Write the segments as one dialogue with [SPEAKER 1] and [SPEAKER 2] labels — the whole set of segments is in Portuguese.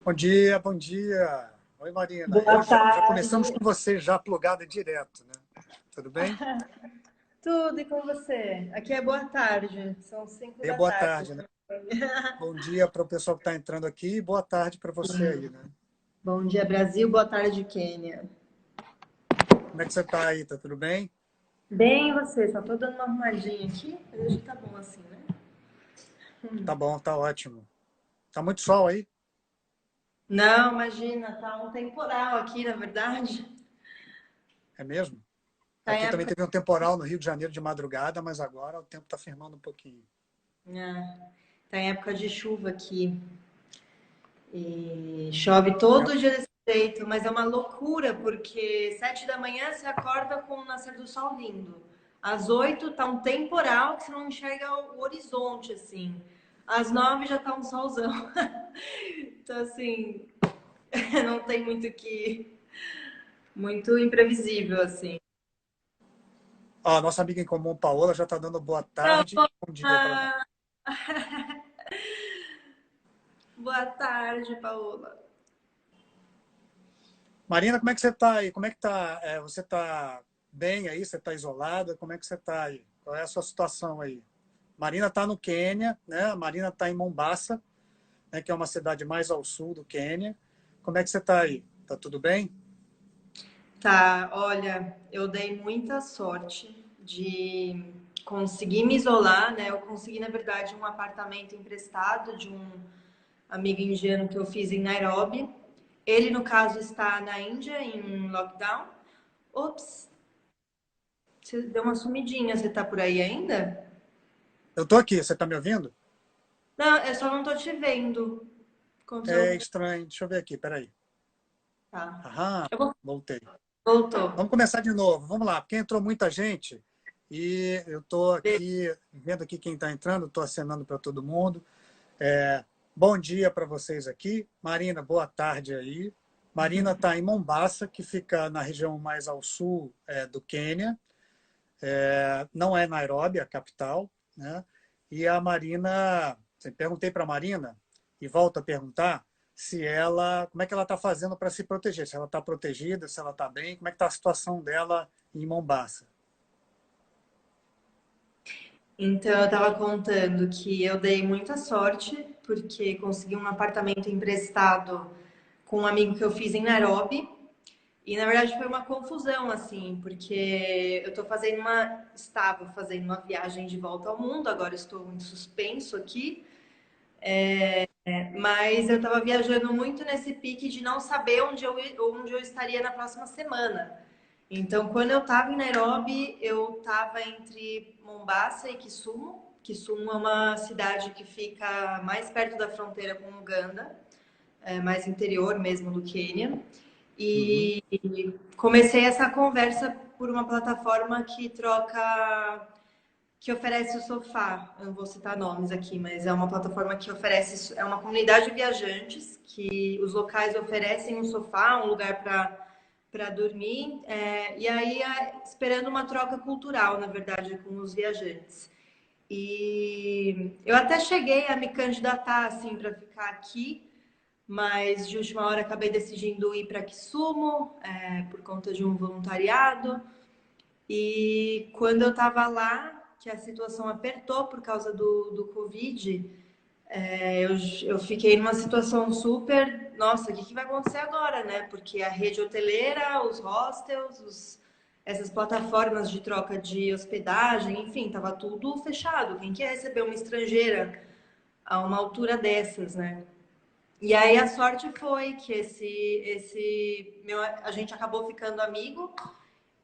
[SPEAKER 1] Bom dia, bom dia. Oi, Marina.
[SPEAKER 2] Boa
[SPEAKER 1] Já começamos
[SPEAKER 2] tarde.
[SPEAKER 1] com você já plugada direto, né? Tudo bem?
[SPEAKER 2] Tudo e com você? Aqui é boa tarde, são 5
[SPEAKER 1] E
[SPEAKER 2] da
[SPEAKER 1] boa
[SPEAKER 2] tarde.
[SPEAKER 1] tarde, né? Bom dia para o pessoal que está entrando aqui e boa tarde para você aí, né?
[SPEAKER 2] Bom dia, Brasil, boa tarde, Quênia.
[SPEAKER 1] Como é que você está aí? Tá tudo bem?
[SPEAKER 2] Bem, e você? Só tô dando uma arrumadinha aqui, mas hoje tá bom assim, né?
[SPEAKER 1] Tá bom, tá ótimo. Tá muito sol aí?
[SPEAKER 2] Não, imagina, tá um temporal aqui, na verdade.
[SPEAKER 1] É mesmo?
[SPEAKER 2] Tá em
[SPEAKER 1] Aqui também
[SPEAKER 2] época,
[SPEAKER 1] teve um temporal no Rio de Janeiro de madrugada, mas agora o tempo está firmando um pouquinho.
[SPEAKER 2] tá em época de chuva aqui. E chove
[SPEAKER 1] É,
[SPEAKER 2] todo dia desse jeito, mas é uma loucura, porque 7 da manhã você acorda com o nascer do sol lindo. Às 8 tá um temporal que você não enxerga o horizonte, assim. Às 9 já tá um solzão. Então, assim, não tem muito imprevisível, assim.
[SPEAKER 1] ó, a nossa amiga em comum, Paola, já está dando boa tarde e bom dia para nós.
[SPEAKER 2] Ah, boa tarde, Paola.
[SPEAKER 1] Marina, como é que você está aí? Como é que tá? Você está bem aí? Você está isolada? Como é que você está aí? Qual é a sua situação aí? Marina está no Quênia, né? A Marina está em Mombasa, né? Que é uma cidade mais ao sul do Quênia. Como é que você está aí? Tá tudo bem?
[SPEAKER 2] Tá, olha, eu dei muita sorte de conseguir me isolar, né? Eu consegui, na verdade, um apartamento emprestado de um amigo indiano que eu fiz em Nairobi. Ele, no caso, está na Índia, em lockdown. Ops, você deu uma sumidinha, você tá por aí ainda?
[SPEAKER 1] Eu estou aqui, você está me ouvindo?
[SPEAKER 2] Não, eu só não tô te vendo.
[SPEAKER 1] É
[SPEAKER 2] Aconteceu.
[SPEAKER 1] estranho. Deixa eu ver aqui, peraí.
[SPEAKER 2] Tá.
[SPEAKER 1] Aham,
[SPEAKER 2] Eu vou...
[SPEAKER 1] voltei.
[SPEAKER 2] Voltou.
[SPEAKER 1] Vamos começar de novo. Vamos lá, porque entrou muita gente e eu estou aqui, vendo aqui quem está entrando, estou acenando para todo mundo. Bom dia para vocês aqui. Marina, boa tarde aí. Marina está em Mombasa, que fica na região mais ao sul do Quênia. Não é Nairobi, a capital, né? E a Marina, perguntei para a Marina e volto a perguntar se ela, como é que ela está fazendo para se proteger, se ela está protegida, se ela está bem, como é que está a situação dela em Mombasa.
[SPEAKER 2] Então, eu estava contando que eu dei muita sorte, porque consegui um apartamento emprestado com um amigo que eu fiz em Nairobi. E na verdade foi uma confusão, assim, porque estava fazendo uma viagem de volta ao mundo, agora estou em suspenso aqui, mas eu estava viajando muito nesse pique de não saber onde eu estaria na próxima semana. Então, quando eu estava em Nairobi, eu estava entre Mombasa e Kisumu. Kisumu é uma cidade que fica mais perto da fronteira com Uganda, mais interior mesmo do Quênia.
[SPEAKER 1] Uhum.
[SPEAKER 2] E comecei essa conversa por uma plataforma que oferece o sofá. Eu não vou citar nomes aqui, mas é uma plataforma que oferece, é uma comunidade de viajantes que os locais oferecem um sofá, um lugar para dormir, e aí esperando uma troca cultural, na verdade, com os viajantes. E eu até cheguei a me candidatar assim para ficar aqui, mas de última hora acabei decidindo ir para Kisumu, por conta de um voluntariado. E quando eu estava lá, que a situação apertou por causa do Covid, eu fiquei numa situação super. Nossa, o que vai acontecer agora, né? Porque a rede hoteleira, os hostels, essas plataformas de troca de hospedagem, enfim, tava tudo fechado. Quem quer receber uma estrangeira a uma altura dessas, né? E aí a sorte foi que a gente acabou ficando amigo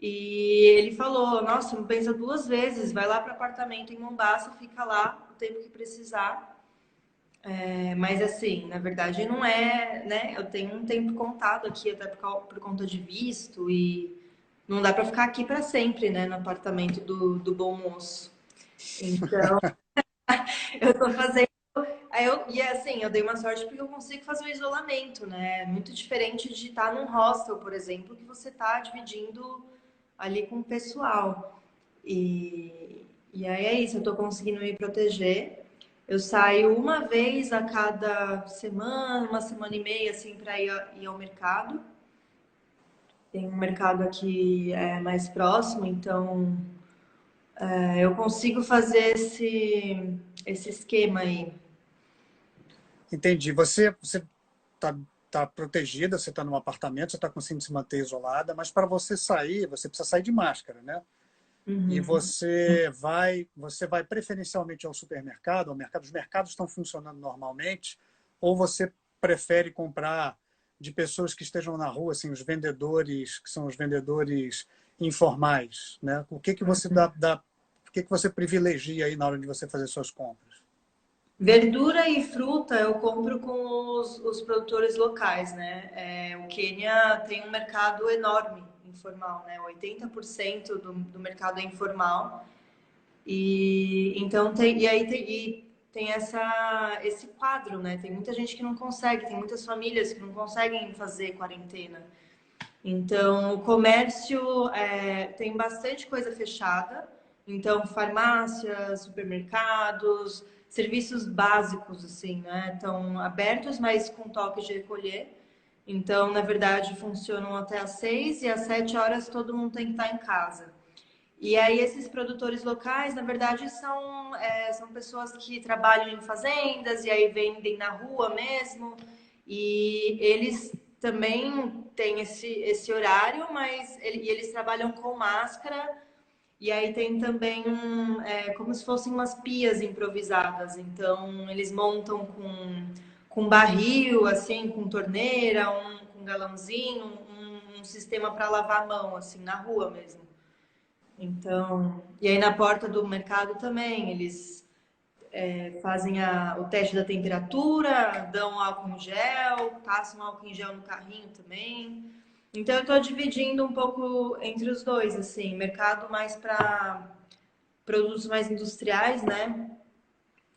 [SPEAKER 2] e ele falou: Nossa, não pensa duas vezes, vai lá para o apartamento em Mombasa, fica lá o tempo que precisar. Mas assim, na verdade não é, né? Eu tenho um tempo contado aqui, até por conta de visto, e não dá para ficar aqui para sempre, né? No apartamento do bom moço. Então, eu tô fazendo. E assim, eu dei uma sorte porque eu consigo fazer o isolamento, né? É muito diferente de estar num hostel, por exemplo, que você tá dividindo ali com o pessoal. E aí é isso, eu tô conseguindo me proteger. Eu saio uma vez a cada semana, uma semana e meia, assim, para ir ao mercado. Tem um mercado aqui mais próximo, então eu consigo fazer esse esquema aí.
[SPEAKER 1] Entendi. Você tá protegida, você está num apartamento, você está conseguindo se manter isolada, mas para você sair, você precisa sair de máscara, né? E
[SPEAKER 2] Uhum.
[SPEAKER 1] você vai preferencialmente ao supermercado, ao mercado, os mercados estão funcionando normalmente, ou você prefere comprar de pessoas que estejam na rua, assim, os vendedores, que são os vendedores informais, né? O que você o que você privilegia aí na hora de você fazer suas compras?
[SPEAKER 2] Verdura e fruta eu compro com os produtores locais, né? O Quênia tem um mercado enorme informal, né? 80% do mercado é informal. E então tem esse quadro, né? Tem muita gente que não consegue, tem muitas famílias que não conseguem fazer quarentena. Então, o comércio tem bastante coisa fechada. Então, farmácias, supermercados, serviços básicos, assim, né? Estão abertos, mas com toque de recolher. Então, na verdade, funcionam até às 6 e às 7 horas todo mundo tem que estar em casa. E aí, esses produtores locais, na verdade, são pessoas que trabalham em fazendas e aí vendem na rua mesmo. E eles também têm esse horário, mas eles trabalham com máscara. E aí tem também como se fossem umas pias improvisadas. Então, eles montam com barril, assim, com torneira, com galãozinho, um sistema para lavar a mão, assim, na rua mesmo. Então, e aí na porta do mercado também, eles fazem o teste da temperatura, dão álcool em gel, passam álcool em gel no carrinho também. Então eu estou dividindo um pouco entre os dois, assim, mercado mais para produtos mais industriais, né?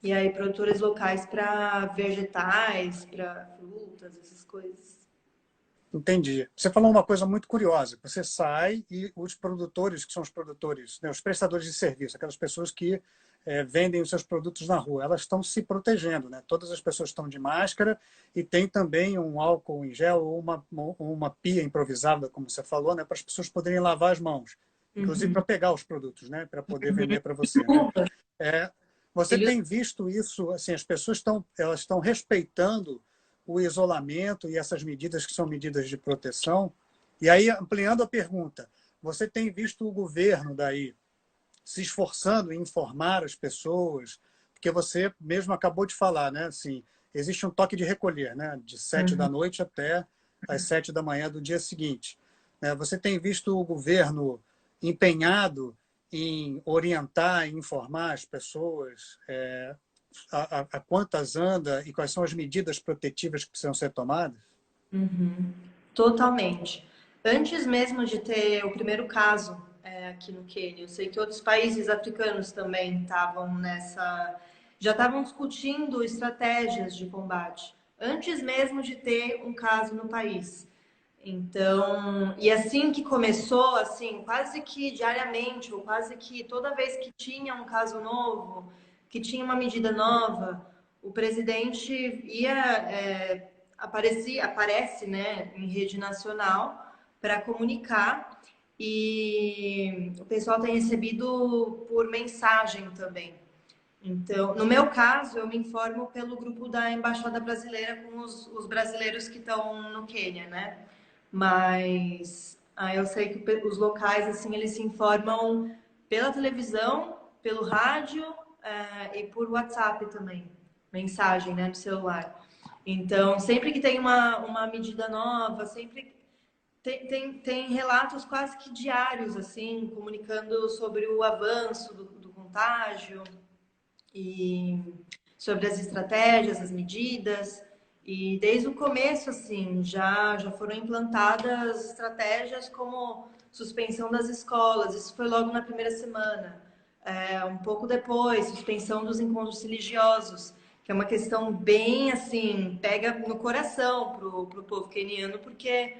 [SPEAKER 2] E aí produtores locais para vegetais, para frutas, essas coisas.
[SPEAKER 1] Entendi. Você falou uma coisa muito curiosa. Você sai e os produtores, que são os produtores, né, os prestadores de serviço, aquelas pessoas que vendem os seus produtos na rua, elas estão se protegendo, né? Todas as pessoas estão de máscara e tem também um álcool em gel ou uma pia improvisada, como você falou, né, para as pessoas poderem lavar as mãos, inclusive
[SPEAKER 2] Uhum.
[SPEAKER 1] para pegar os produtos, né, para poder vender para você, né? É, você
[SPEAKER 2] Eles
[SPEAKER 1] tem visto isso, assim, as pessoas elas estão respeitando o isolamento e essas medidas que são medidas de proteção. E aí, ampliando a pergunta, você tem visto o governo daí se esforçando em informar as pessoas, porque você mesmo acabou de falar, né? Assim, existe um toque de recolher, né? De 7 da noite até às 7 da manhã do dia seguinte. Você tem visto o governo empenhado em orientar e informar as pessoas a quantas anda e quais são as medidas protetivas que precisam ser tomadas?
[SPEAKER 2] Uhum, totalmente. Antes mesmo de ter o primeiro caso aqui no Quênia, eu sei que outros países africanos também já estavam discutindo estratégias de combate, antes mesmo de ter um caso no país. Então, e assim que começou, assim, quase que diariamente, ou quase que toda vez que tinha um caso novo, que tinha uma medida nova, o presidente aparece, né, em rede nacional para comunicar e o pessoal tem recebido por mensagem também. Então, no meu caso, eu me informo pelo grupo da Embaixada Brasileira com os brasileiros que estão no Quênia, né? Mas eu sei que os locais, assim, eles se informam pela televisão, pelo rádio, e por WhatsApp também, mensagem, né, no celular. Então, sempre que tem uma medida nova, sempre tem relatos quase que diários, assim, comunicando sobre o avanço do contágio e sobre as estratégias, as medidas. E desde o começo, assim, já foram implantadas estratégias como suspensão das escolas. Isso foi logo na primeira semana. Um pouco depois, suspensão dos encontros religiosos, que é uma questão bem, assim, pega no coração pro povo queniano, porque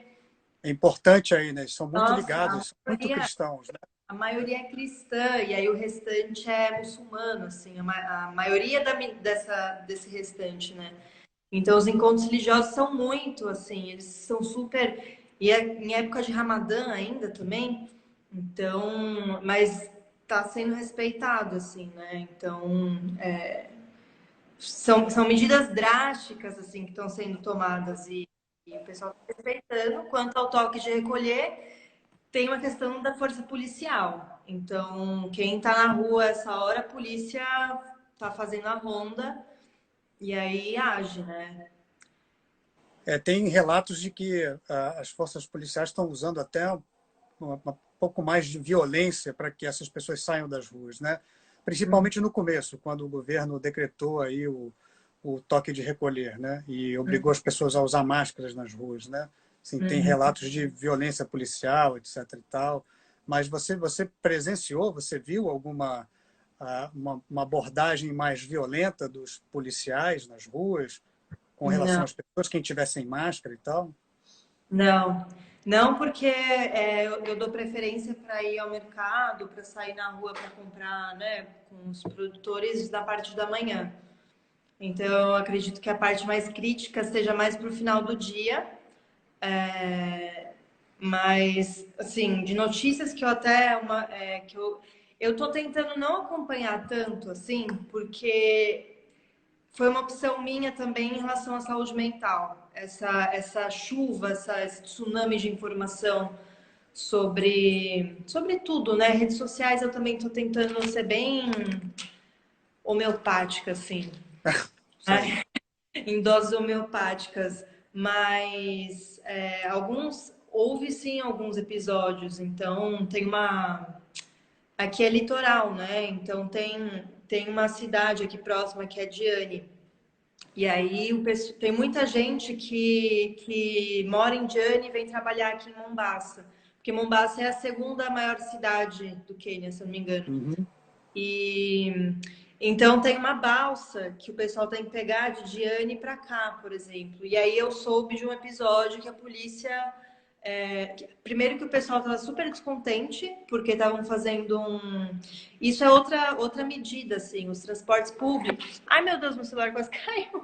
[SPEAKER 1] é importante aí, né? Eles são muito
[SPEAKER 2] Nossa,
[SPEAKER 1] ligados, são muito cristãos, né?
[SPEAKER 2] a maioria é cristã e aí o restante é muçulmano, assim, a maioria desse restante, né? Então os encontros religiosos são muito, assim, eles são super. E é em época de Ramadã ainda também, então, mas tá sendo respeitado, assim, né? Então, são medidas drásticas, assim, que estão sendo tomadas e o pessoal está respeitando. Quanto ao toque de recolher, tem uma questão da força policial. Então, quem está na rua essa hora, a polícia está fazendo a ronda e aí age, né?
[SPEAKER 1] Tem relatos de que as forças policiais estão usando até um pouco mais de violência para que essas pessoas saiam das ruas, né? Principalmente no começo, quando o governo decretou aí o toque de recolher, né? E obrigou as pessoas a usar máscaras nas ruas, né? Assim, tem
[SPEAKER 2] Uhum.
[SPEAKER 1] relatos de violência policial, etc. e tal. Mas você presenciou, você viu alguma uma abordagem mais violenta dos policiais nas ruas com relação
[SPEAKER 2] Não,
[SPEAKER 1] às pessoas, quem tivesse sem máscara e tal?
[SPEAKER 2] não, não, porque eu dou preferência para ir ao mercado, para sair na rua para comprar, né, com os produtores da parte da manhã. Então, eu acredito que a parte mais crítica seja mais para o final do dia. Mas, assim, de notícias que eu até que eu tô tentando não acompanhar tanto, assim, porque foi uma opção minha também em relação à saúde mental. Essa chuva, esse tsunami de informação sobre tudo, né? Redes sociais eu também estou tentando ser bem homeopática, assim,
[SPEAKER 1] Sei.
[SPEAKER 2] né? Em doses homeopáticas, mas houve sim alguns episódios, então tem uma. Aqui é litoral, né? Então tem uma cidade aqui próxima que é Diane. E aí tem muita gente que mora em Diane e vem trabalhar aqui em Mombasa. Porque Mombasa é a segunda maior cidade do Quênia, se eu não me engano.
[SPEAKER 1] Uhum.
[SPEAKER 2] E então tem uma balsa que o pessoal tem que pegar de Diane para cá, por exemplo. E aí eu soube de um episódio que a polícia. Primeiro que o pessoal estava super descontente, porque estavam fazendo um. Isso é outra medida, assim, os transportes públicos. Ai, meu Deus, meu celular quase caiu.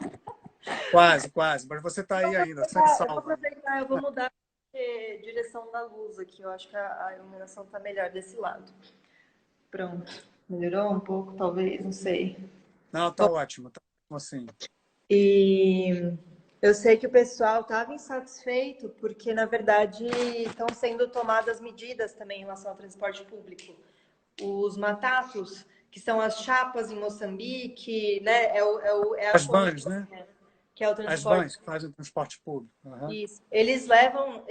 [SPEAKER 1] Quase, quase. Mas você está aí ainda, sem
[SPEAKER 2] Eu vou
[SPEAKER 1] salvo ainda.
[SPEAKER 2] aproveitar, eu vou mudar a direção da luz aqui. Eu acho que a iluminação está melhor desse lado. Pronto. Melhorou um pouco, talvez, não sei.
[SPEAKER 1] Não, está ótimo. Tá assim.
[SPEAKER 2] E eu sei que o pessoal estava insatisfeito porque, na verdade, estão sendo tomadas medidas também em relação ao transporte público. Os matatos, que são as chapas em Moçambique, né? É a
[SPEAKER 1] As
[SPEAKER 2] Kombi,
[SPEAKER 1] vans, né?
[SPEAKER 2] que é o
[SPEAKER 1] As
[SPEAKER 2] transporte.
[SPEAKER 1] vans que fazem transporte público. Uhum.
[SPEAKER 2] Isso. Eles levam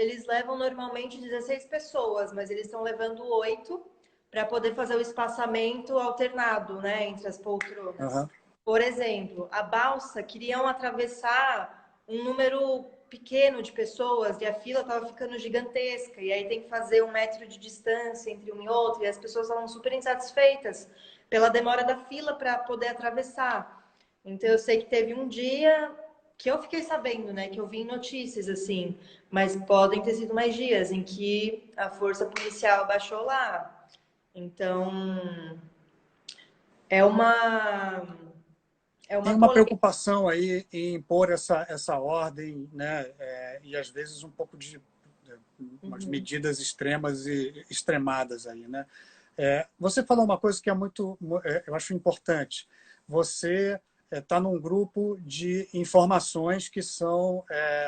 [SPEAKER 2] normalmente 16 pessoas, mas eles estão levando 8 para poder fazer o espaçamento alternado, né, entre as poltronas.
[SPEAKER 1] Uhum.
[SPEAKER 2] Por exemplo, a balsa queriam atravessar um número pequeno de pessoas e a fila estava ficando gigantesca. E aí tem que fazer 1 metro de distância entre um e outro. E as pessoas estavam super insatisfeitas pela demora da fila para poder atravessar. Então eu sei que teve um dia que eu fiquei sabendo, né, que eu vi em notícias assim, mas podem ter sido mais dias em que a força policial baixou lá. Então é uma é
[SPEAKER 1] Tem
[SPEAKER 2] uma
[SPEAKER 1] uma
[SPEAKER 2] polêmica.
[SPEAKER 1] preocupação aí em impor essa ordem, né? E às vezes um pouco de umas medidas extremas e extremadas aí, né? Você falou uma coisa que é muito, eu acho importante. Você está num grupo de informações que são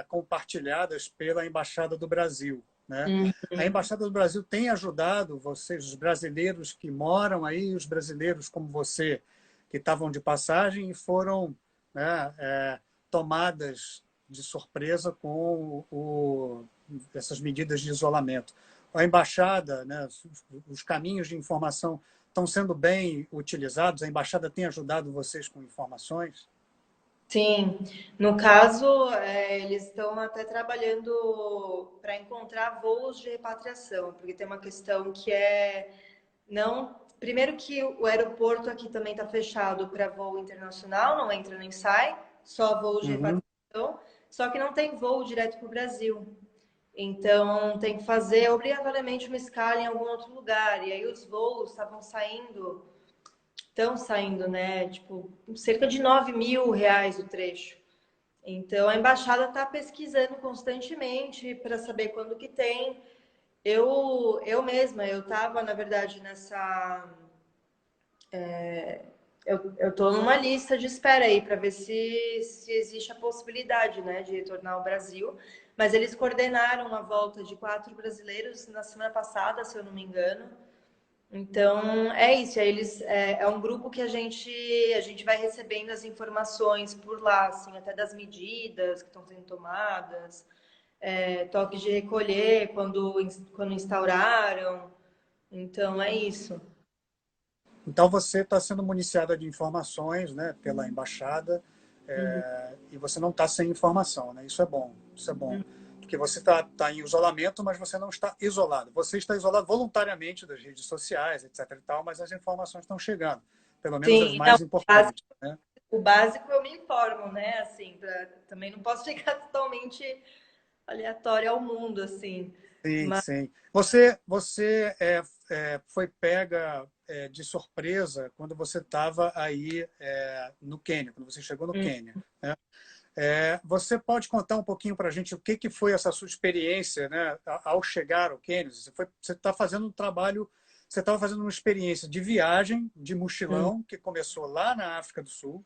[SPEAKER 1] compartilhadas pela Embaixada do Brasil, né? A Embaixada do Brasil tem ajudado vocês, os brasileiros que moram aí, os brasileiros como você, que estavam de passagem e foram, né, tomadas de surpresa com essas medidas de isolamento. A embaixada, né, os caminhos de informação estão sendo bem utilizados? A embaixada tem ajudado vocês com informações?
[SPEAKER 2] Sim, no caso, eles estão até trabalhando para encontrar voos de repatriação, porque tem uma questão que não. Primeiro que o aeroporto aqui também está fechado para voo internacional, não entra nem sai, só voos de
[SPEAKER 1] Uhum.
[SPEAKER 2] repatriação, só que não tem voo direto para o Brasil. Então, tem que fazer obrigatoriamente uma escala em algum outro lugar. E aí os voos estão saindo, né? Tipo, cerca de R$ 9.000 o trecho. Então, a embaixada está pesquisando constantemente para saber quando que tem. Eu mesma, eu estava, na verdade, eu estou numa lista de espera aí para ver se existe a possibilidade, né, de retornar ao Brasil. Mas eles coordenaram a volta de 4 brasileiros na semana passada, se eu não me engano. Então é isso. Aí é um grupo que a gente vai recebendo as informações por lá, assim, até das medidas que estão sendo tomadas, toques de recolher quando instauraram. Então é isso.
[SPEAKER 1] Então você está sendo municiada de informações, né, pela embaixada,
[SPEAKER 2] Uhum.
[SPEAKER 1] e você não está sem informação, né? Isso é bom, isso é bom. Porque você está em isolamento, mas você não está isolado. Você está isolado voluntariamente das redes sociais, etc. e tal, mas as informações estão chegando, pelo menos as
[SPEAKER 2] Sim, não,
[SPEAKER 1] mais importantes, né?
[SPEAKER 2] o básico eu me informo, né? Assim, também não posso ficar totalmente aleatória ao mundo, assim.
[SPEAKER 1] Sim,
[SPEAKER 2] Mas
[SPEAKER 1] sim. Você foi pega de surpresa quando você estava aí no Quênia, quando você chegou no Quênia, né? Você pode contar um pouquinho para a gente o que, que foi essa sua experiência, né, ao chegar ao Quênia? Você está fazendo um trabalho, você estava fazendo uma experiência de viagem, de mochilão, que começou lá na África do Sul,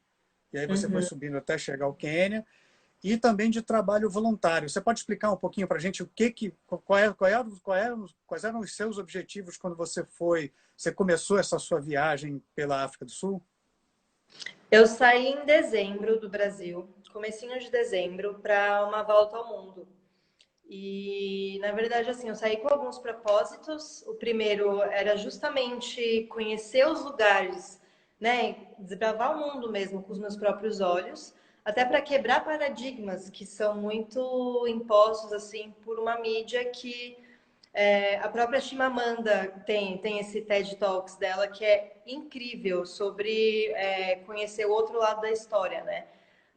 [SPEAKER 1] e aí você foi
[SPEAKER 2] uhum.
[SPEAKER 1] subindo até chegar ao Quênia, e também de trabalho voluntário. Você pode explicar um pouquinho para a gente quais eram os seus objetivos quando você começou essa sua viagem pela África do Sul?
[SPEAKER 2] Eu saí em dezembro do Brasil, comecinho de dezembro, para uma volta ao mundo. E, na verdade, assim, eu saí com alguns propósitos. O primeiro era justamente conhecer os lugares, né? Desbravar o mundo mesmo com os meus próprios olhos, até para quebrar paradigmas que são muito impostos, assim, por uma mídia que a própria Chimamanda tem esse TED Talks dela que é incrível sobre conhecer o outro lado da história, né?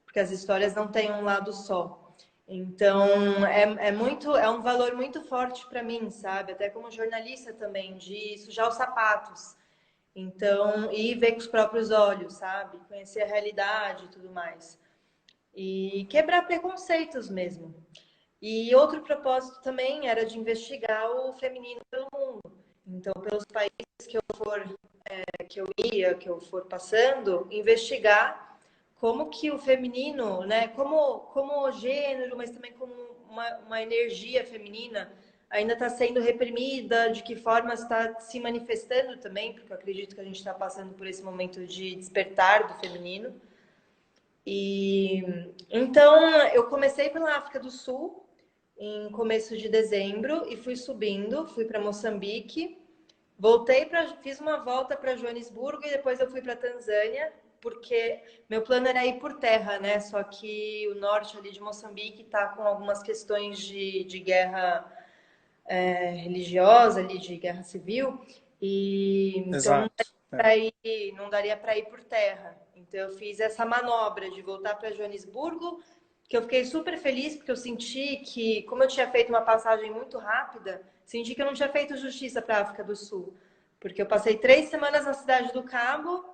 [SPEAKER 2] Porque as histórias não têm um lado só. Então, é um valor muito forte para mim, sabe? Até como jornalista também, de sujar os sapatos. Então, e ver com os próprios olhos, sabe? Conhecer a realidade e tudo mais. E quebrar preconceitos mesmo. E outro propósito também era de investigar o feminino pelo mundo. Então, pelos países que eu for passando, investigar como que o feminino, né, como o gênero, mas também como uma energia feminina ainda está sendo reprimida, de que forma está se manifestando também, porque eu acredito que a gente está passando por esse momento de despertar do feminino. E então eu comecei pela África do Sul em começo de dezembro e fui subindo, fui para Moçambique, fiz uma volta para Joanesburgo e depois eu fui para Tanzânia, porque meu plano era ir por terra, né? Só que o norte ali de Moçambique está com algumas questões de guerra religiosa, ali de guerra civil, e então
[SPEAKER 1] Exato.
[SPEAKER 2] não daria para ir por terra. Então eu fiz essa manobra de voltar para Joanesburgo, que eu fiquei super feliz porque eu senti que, como eu tinha feito uma passagem muito rápida, senti que eu não tinha feito justiça para a África do Sul, porque eu passei 3 semanas na cidade do Cabo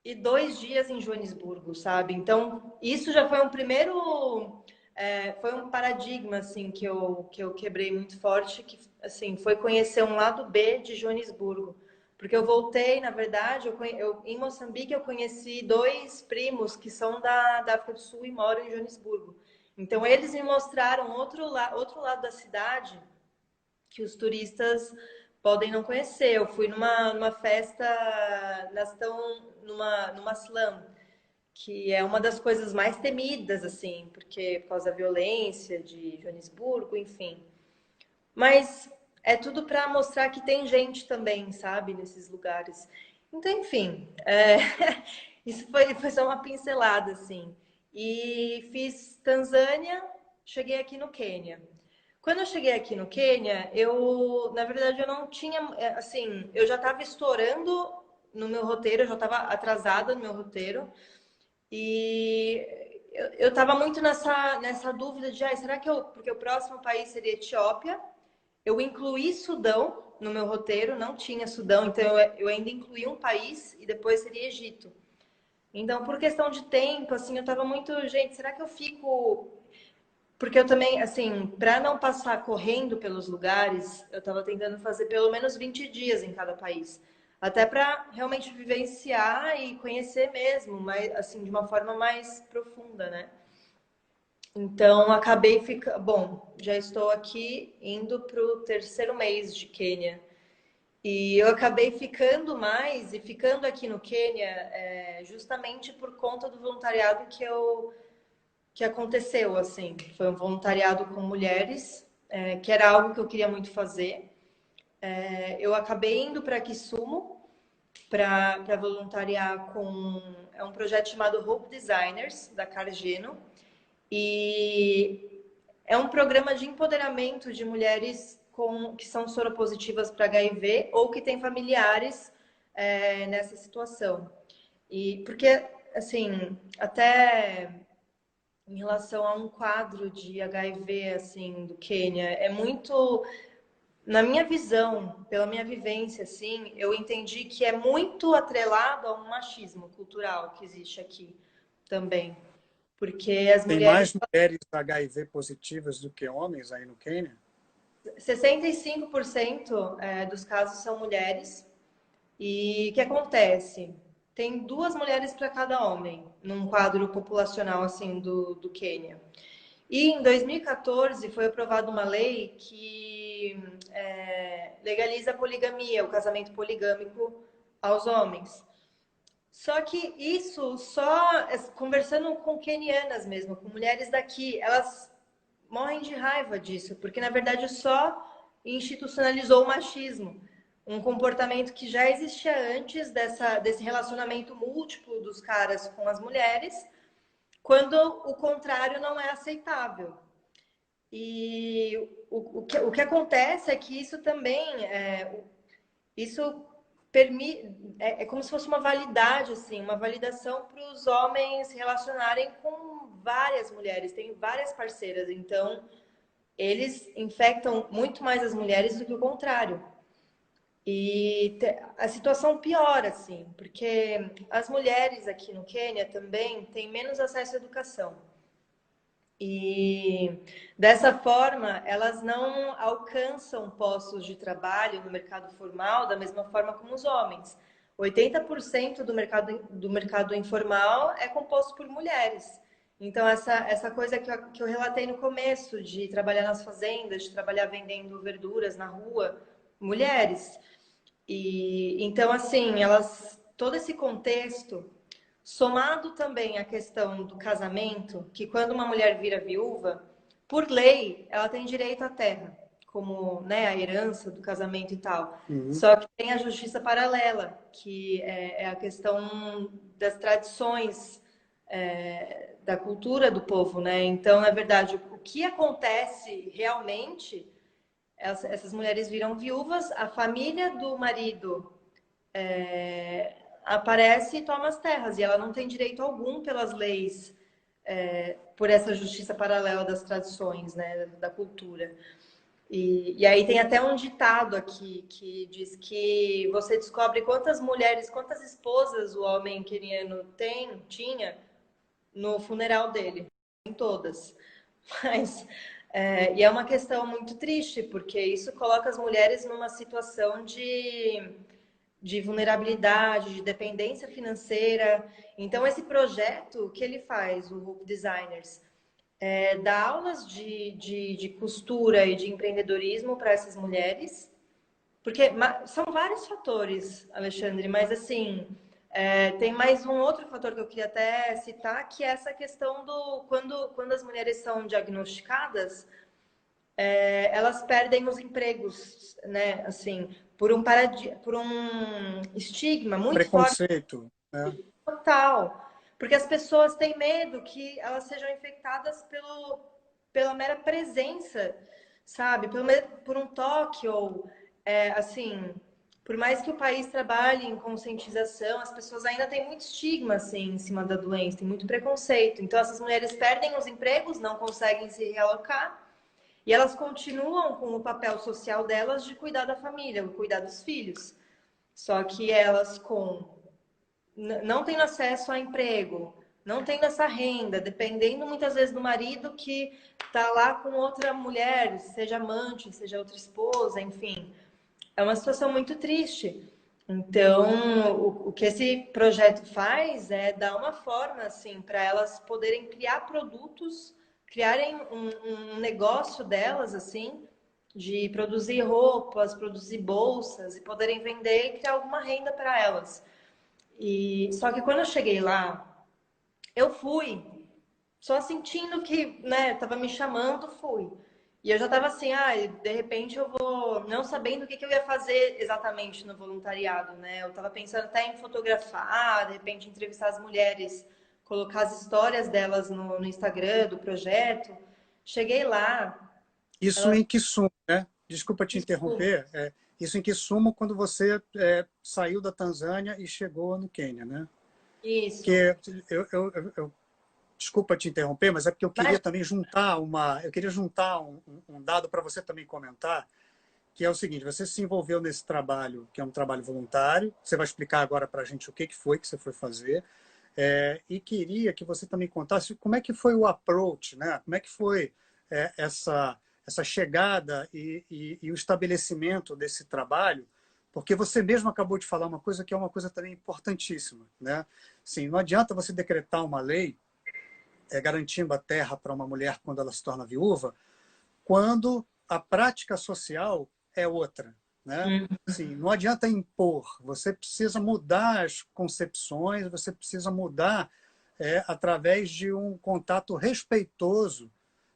[SPEAKER 2] e 2 dias em Joanesburgo, sabe? Então isso já foi um primeiro foi um paradigma assim que eu quebrei muito forte, que assim foi conhecer um lado B de Joanesburgo, porque eu voltei, na verdade, em Moçambique eu conheci 2 primos que são da África do Sul e moram em Joanesburgo. Então eles me mostraram outro lado da cidade que os turistas podem não conhecer. Eu fui numa festa, numa slum, que é uma das coisas mais temidas, assim, porque por causa da violência de Joanesburgo, enfim. Mas é tudo para mostrar que tem gente também, sabe, nesses lugares. Então, enfim, isso foi só uma pincelada, assim. E fiz Tanzânia, cheguei aqui no Quênia. Quando eu cheguei aqui no Quênia, na verdade, eu não tinha, assim, eu já estava estourando no meu roteiro, eu já estava atrasada no meu roteiro. E eu estava muito nessa dúvida de, será que porque o próximo país seria Etiópia, eu incluí Sudão no meu roteiro, não tinha Sudão, então eu ainda incluí um país e depois seria Egito. Então, por questão de tempo, assim, eu estava muito, gente, será que eu fico... Porque eu também, assim, para não passar correndo pelos lugares, eu estava tentando fazer pelo menos 20 dias em cada país. Até para realmente vivenciar e conhecer mesmo, mas, assim, de uma forma mais profunda, né? Então, acabei ficando... Bom, já estou aqui indo para o terceiro mês de Quênia. E eu acabei ficando mais e ficando aqui no Quênia justamente por conta do voluntariado que aconteceu, assim. Foi um voluntariado com mulheres, que era algo que eu queria muito fazer. Eu acabei indo para Kisumu para voluntariar com um projeto chamado Hope Designers, da Cargeno. E é um programa de empoderamento de mulheres que são soropositivas para HIV ou que têm familiares nessa situação. E porque, assim, até em relação a um quadro de HIV, assim, do Quênia, é muito... Na minha visão, pela minha vivência, assim, eu entendi que é muito atrelado a um machismo cultural que existe aqui também. Porque as
[SPEAKER 1] Tem
[SPEAKER 2] mulheres...
[SPEAKER 1] mais mulheres HIV positivas do que homens aí no Quênia?
[SPEAKER 2] 65% dos casos são mulheres. E o que acontece? Tem 2 mulheres para cada homem, num quadro populacional assim do Quênia. E em 2014 foi aprovada uma lei que legaliza a poligamia, o casamento poligâmico aos homens. Só que isso só conversando com quenianas mesmo, com mulheres daqui, elas morrem de raiva disso, porque na verdade só institucionalizou o machismo, um comportamento que já existia antes desse relacionamento múltiplo dos caras com as mulheres, quando o contrário não é aceitável. E o que acontece é que isso também isso permite, é como se fosse uma validade, assim, uma validação para os homens se relacionarem com várias mulheres, tem várias parceiras, então eles infectam muito mais as mulheres do que o contrário. E a situação piora, assim, porque as mulheres aqui no Quênia também têm menos acesso à educação. E dessa forma, elas não alcançam postos de trabalho no mercado formal da mesma forma como os homens. 80% do mercado informal é composto por mulheres. Então, essa coisa que eu relatei no começo, de trabalhar nas fazendas, de trabalhar vendendo verduras na rua, mulheres. E então, assim, todo esse contexto, somado também à questão do casamento, que quando uma mulher vira viúva, por lei, ela tem direito à terra, como, né, a herança do casamento e tal.
[SPEAKER 1] Uhum.
[SPEAKER 2] Só que tem a justiça paralela, que é a questão das tradições, da cultura do povo, né? Então, na verdade, o que acontece realmente, essas mulheres viram viúvas, a família do marido aparece e toma as terras, e ela não tem direito algum pelas leis, por essa justiça paralela das tradições, né, da cultura. E aí tem até um ditado aqui que diz que você descobre quantas mulheres, quantas esposas o homem queniano tinha no funeral dele. Em todas. Mas, e é uma questão muito triste, porque isso coloca as mulheres numa situação de vulnerabilidade, de dependência financeira. Então, esse projeto, o que ele faz, o Hope Designers, dá aulas de costura e de empreendedorismo para essas mulheres, porque são vários fatores, Alexandre, mas assim, tem mais um outro fator que eu queria até citar, que é essa questão do quando as mulheres são diagnosticadas, elas perdem os empregos, né? Assim, por um estigma muito forte,
[SPEAKER 1] Preconceito, né?
[SPEAKER 2] total. Porque as pessoas têm medo que elas sejam infectadas pela mera presença, sabe? Por um toque ou, assim, por mais que o país trabalhe em conscientização, as pessoas ainda têm muito estigma assim, em cima da doença, tem muito preconceito. Então, essas mulheres perdem os empregos, não conseguem se realocar, e elas continuam com o papel social delas de cuidar da família, cuidar dos filhos. Só que elas não tendo acesso a emprego, não tendo essa renda, dependendo muitas vezes do marido que está lá com outra mulher, seja amante, seja outra esposa, enfim. É uma situação muito triste. Então, o que esse projeto faz é dar uma forma, assim, para elas poderem criar produtos, criarem um negócio delas, assim, de produzir roupas, produzir bolsas e poderem vender e criar alguma renda para elas. E só que quando eu cheguei lá, eu fui só sentindo que, né, tava me chamando, fui. E eu já tava assim, de repente eu vou, não sabendo o que eu ia fazer exatamente no voluntariado, né? Eu tava pensando até em fotografar, de repente entrevistar as mulheres, colocar as histórias delas no Instagram do projeto. Cheguei lá,
[SPEAKER 1] Isso
[SPEAKER 2] elas...
[SPEAKER 1] em Kisumu, né? Desculpa te interromper. Isso em Kisumu, quando você saiu da Tanzânia e chegou no Quênia, né?
[SPEAKER 2] Isso.
[SPEAKER 1] Que desculpa te interromper, mas é porque eu queria
[SPEAKER 2] Mas,
[SPEAKER 1] também juntar um dado para você também comentar, que é o seguinte: você se envolveu nesse trabalho, que é um trabalho voluntário. Você vai explicar agora para a gente o que foi que você foi fazer. E queria que você também contasse como é que foi o approach, né? Como é que foi essa chegada e o estabelecimento desse trabalho, porque você mesmo acabou de falar uma coisa que é uma coisa também importantíssima, né? Sim, não adianta você decretar uma lei garantindo a terra para uma mulher quando ela se torna viúva, quando a prática social é outra, né? Sim, não adianta impor, você precisa mudar as concepções, você precisa mudar através de um contato respeitoso,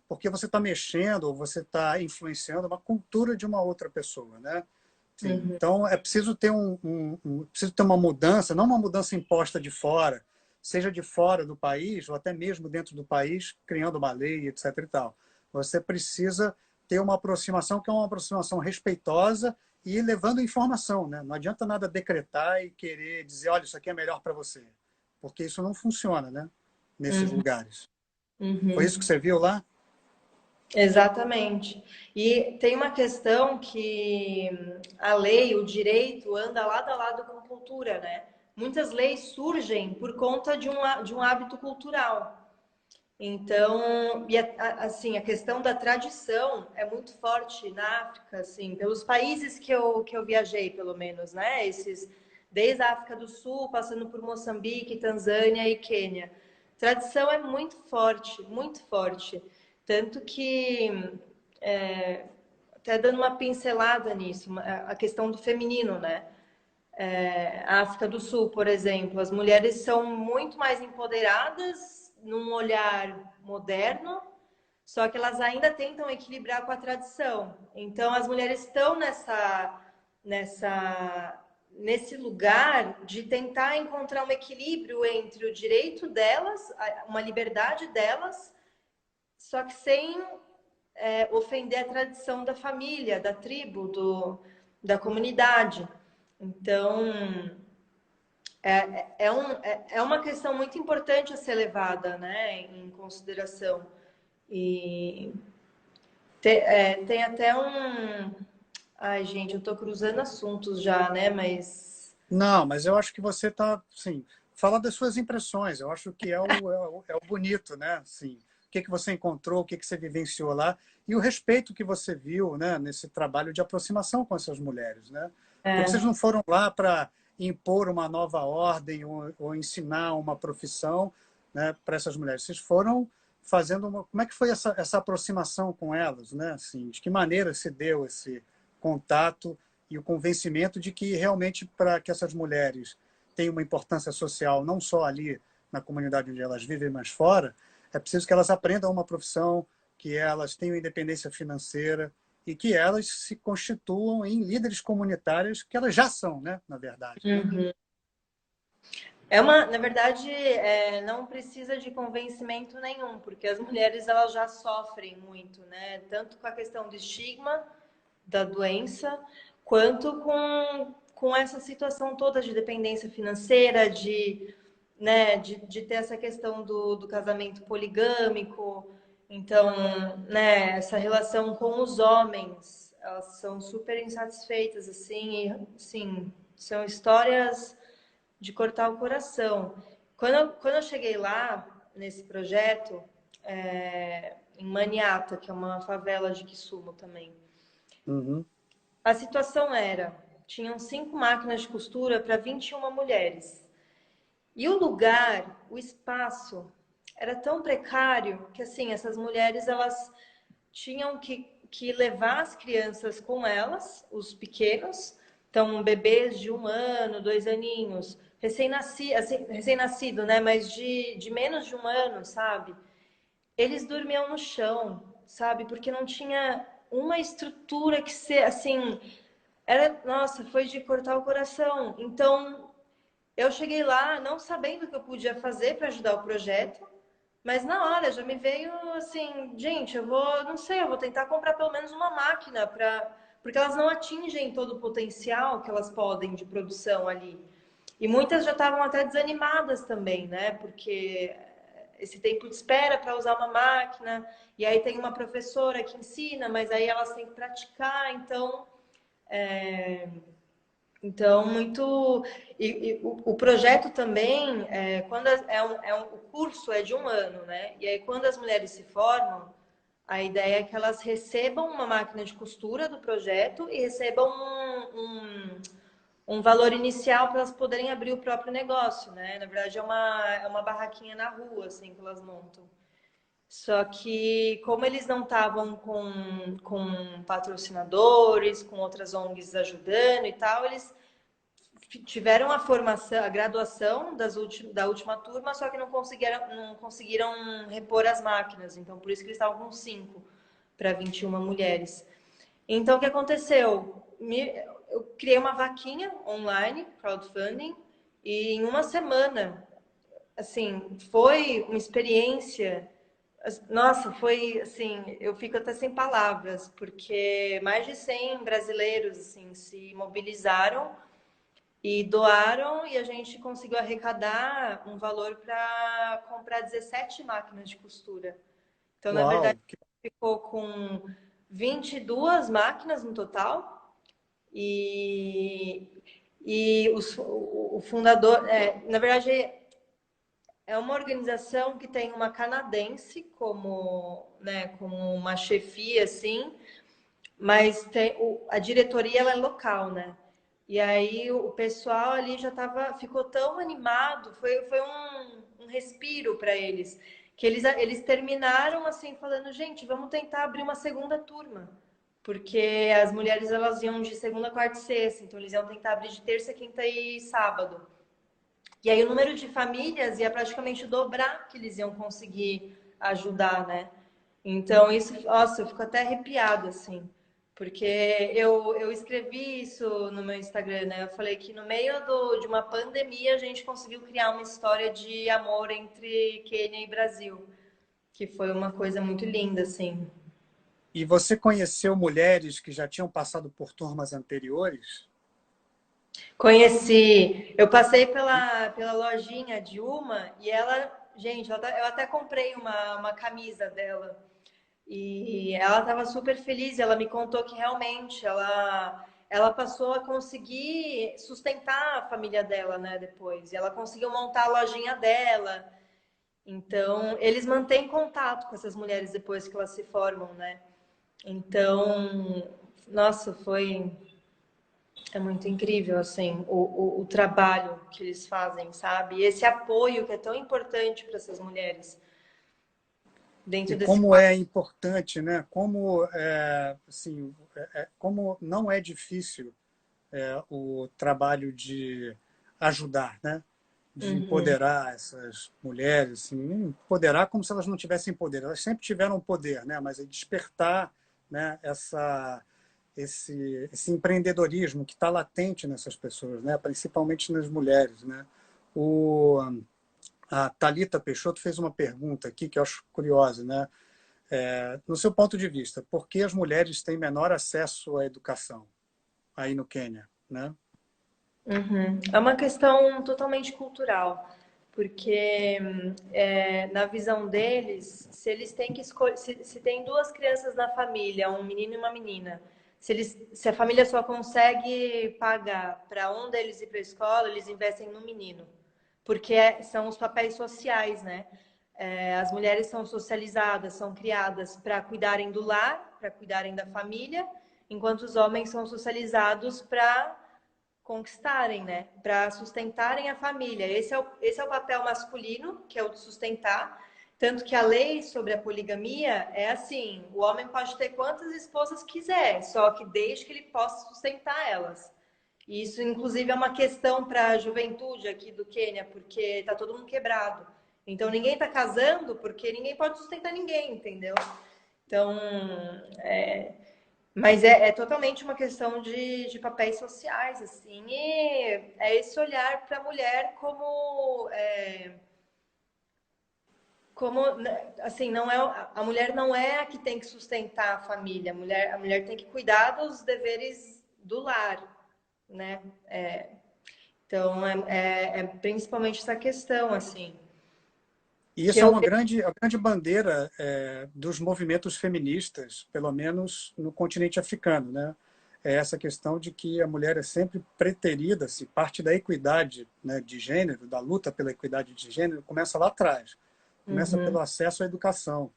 [SPEAKER 1] porque você está mexendo ou você está influenciando uma cultura de uma outra pessoa, né? Sim, então é preciso ter preciso ter uma mudança, não uma mudança imposta de fora, seja de fora do país ou até mesmo dentro do país, criando uma lei, etc. e tal. Você precisa ter uma aproximação que é uma aproximação respeitosa e levando informação, né? Não adianta nada decretar e querer dizer, olha, isso aqui é melhor para você, porque isso não funciona, né? Nesses
[SPEAKER 2] uhum,
[SPEAKER 1] lugares. Foi isso que
[SPEAKER 2] uhum.
[SPEAKER 1] você viu lá?
[SPEAKER 2] Exatamente. E tem uma questão que a lei, o direito, anda lado a lado com cultura, né? Muitas leis surgem por conta de um hábito cultural. Então, assim, a questão da tradição é muito forte na África, assim, pelos países que eu viajei, pelo menos, né? Desde a África do Sul, passando por Moçambique, Tanzânia e Quênia. Tradição é muito forte, muito forte. Tanto que, até dando uma pincelada nisso, a questão do feminino, né? A África do Sul, por exemplo, as mulheres são muito mais empoderadas num olhar moderno, só que elas ainda tentam equilibrar com a tradição. Então, as mulheres estão nesse lugar de tentar encontrar um equilíbrio entre o direito delas, uma liberdade delas, só que sem ofender a tradição da família, da tribo, da comunidade. Então, é uma questão muito importante a ser levada, né, em consideração. E tem até um. Ai, gente, eu estou cruzando assuntos já, né? Mas.
[SPEAKER 1] Não, mas eu acho que você está, sim, fala das suas impressões. Eu acho que é o bonito, né? Assim, o que você encontrou, o que você vivenciou lá e o respeito que você viu, né, nesse trabalho de aproximação com essas mulheres, né? Porque vocês não foram lá para impor uma nova ordem ou ensinar uma profissão, né, para essas mulheres. Vocês foram fazendo uma. Como é que foi essa aproximação com elas, né? Assim, de que maneira se deu esse contato e o convencimento de que realmente para que essas mulheres tenham uma importância social não só ali na comunidade onde elas vivem, mas fora, é preciso que elas aprendam uma profissão, que elas tenham independência financeira e que elas se constituam em líderes comunitários que elas já são, né, na verdade, né?
[SPEAKER 2] Uhum. Na verdade, não precisa de convencimento nenhum, porque as mulheres elas já sofrem muito, né? Tanto com a questão do estigma da doença, quanto com essa situação toda de dependência financeira, né, de ter essa questão do casamento poligâmico. Então, né, essa relação com os homens, elas são super insatisfeitas, assim, e, sim, são histórias de cortar o coração. Quando eu cheguei lá, nesse projeto, em Maniata, que é uma favela de Kisumu também,
[SPEAKER 1] Uhum.
[SPEAKER 2] a situação era, tinham 5 máquinas de costura para 21 mulheres. E o lugar, o espaço, era tão precário que, assim, essas mulheres, elas tinham que levar as crianças com elas, os pequenos, então, bebês de 1 ano, 2 aninhos, recém-nascido, assim, recém-nascido, né? Mas de menos de 1 ano, sabe? Eles dormiam no chão, sabe? Porque não tinha uma estrutura que se, assim, era, nossa, foi de cortar o coração. Então, eu cheguei lá não sabendo o que eu podia fazer para ajudar o projeto, mas na hora já me veio assim, gente, eu vou, não sei, eu vou tentar comprar pelo menos uma máquina para, porque elas não atingem todo o potencial que elas podem de produção ali. E muitas já estavam até desanimadas também, né? Porque esse tempo de espera para usar uma máquina, e aí tem uma professora que ensina, mas aí elas têm que praticar, então, muito. E o projeto também, quando o curso é de 1 ano, né? E aí, quando as mulheres se formam, a ideia é que elas recebam uma máquina de costura do projeto e recebam um valor inicial para elas poderem abrir o próprio negócio, né? Na verdade, é uma barraquinha na rua, assim, que elas montam. Só que, como eles não estavam com patrocinadores, com outras ONGs ajudando e tal, eles tiveram a formação, a graduação da última turma, só que não conseguiram repor as máquinas. Então, por isso que eles estavam com 5 para 21 mulheres. Então, o que aconteceu? Eu criei uma vaquinha online, crowdfunding, e em uma semana, assim, foi uma experiência. Nossa, foi assim, eu fico até sem palavras, porque mais de 100 brasileiros assim se mobilizaram e doaram, e a gente conseguiu arrecadar um valor para comprar 17 máquinas de costura. Então, na verdade,
[SPEAKER 1] Uau!
[SPEAKER 2] ficou com 22 máquinas no total. E o fundador, na verdade, é uma organização que tem uma canadense como, né, como uma chefia, assim, mas a diretoria ela é local, né? E aí o pessoal ali ficou tão animado, foi um respiro para eles, que eles terminaram assim falando, gente, vamos tentar abrir uma segunda turma, porque as mulheres elas iam de segunda, quarta e sexta, então eles iam tentar abrir de terça, quinta e sábado. E aí o número de famílias ia praticamente dobrar que eles iam conseguir ajudar, né? Então, isso, nossa, eu fico até arrepiada, assim, porque eu escrevi isso no meu Instagram, né? Eu falei que no meio de uma pandemia a gente conseguiu criar uma história de amor entre Quênia e Brasil, que foi uma coisa muito linda, assim.
[SPEAKER 1] E você conheceu mulheres que já tinham passado por turmas anteriores?
[SPEAKER 2] Conheci, eu passei pela lojinha de uma e ela, gente, eu até comprei uma camisa dela. E ela estava super feliz, ela me contou que realmente ela passou a conseguir sustentar a família dela, né, depois. E ela conseguiu montar a lojinha dela. Então, eles mantêm contato com essas mulheres depois que elas se formam, né? Então, nossa, é muito incrível, assim, o trabalho que eles fazem, sabe? E esse apoio que é tão importante para essas mulheres
[SPEAKER 1] E
[SPEAKER 2] dentro desse
[SPEAKER 1] como
[SPEAKER 2] quadro.
[SPEAKER 1] é importante, né? Como, assim, como não é difícil o trabalho de ajudar, né? De
[SPEAKER 2] Uhum.
[SPEAKER 1] empoderar essas mulheres, assim, empoderar como se elas não tivessem poder. Elas sempre tiveram poder, né? Mas é despertar, né? Esse empreendedorismo que está latente nessas pessoas, né? Principalmente nas mulheres, né? O, a Thalita Peixoto fez uma pergunta aqui que eu acho curiosa, né? No seu ponto de vista, por que as mulheres têm menor acesso à educação aí no Quênia, né?
[SPEAKER 2] Uhum. É uma questão totalmente cultural, porque na visão deles, se eles têm que escolher, se tem duas crianças na família, um menino e uma menina, se a família só consegue pagar para um deles ir para a escola, eles investem no menino, porque são os papéis sociais, né? As mulheres são socializadas, são criadas para cuidarem do lar, para cuidarem da família, enquanto os homens são socializados para conquistarem, né? Para sustentarem a família. Esse é o papel masculino, que é o de sustentar. Tanto que a lei sobre a poligamia é assim: o homem pode ter quantas esposas quiser, só que desde que ele possa sustentar elas. E isso, inclusive, é uma questão para a juventude aqui do Quênia, porque está todo mundo quebrado. Então, ninguém está casando porque ninguém pode sustentar ninguém, entendeu? Então, é, mas é totalmente uma questão de papéis sociais, assim, e é esse olhar para a mulher como, né, assim, não é, a mulher não é a que tem que sustentar a família, a mulher tem que cuidar dos deveres do lar, né? Então, é principalmente essa questão, assim,
[SPEAKER 1] E
[SPEAKER 2] que
[SPEAKER 1] isso é
[SPEAKER 2] eu
[SPEAKER 1] uma a grande bandeira dos movimentos feministas, pelo menos no continente africano, né? É essa questão de que a mulher é sempre preterida, se parte da equidade, né, de gênero, da luta pela equidade de gênero, começa lá atrás. Começa
[SPEAKER 2] Uhum.
[SPEAKER 1] pelo acesso à educação,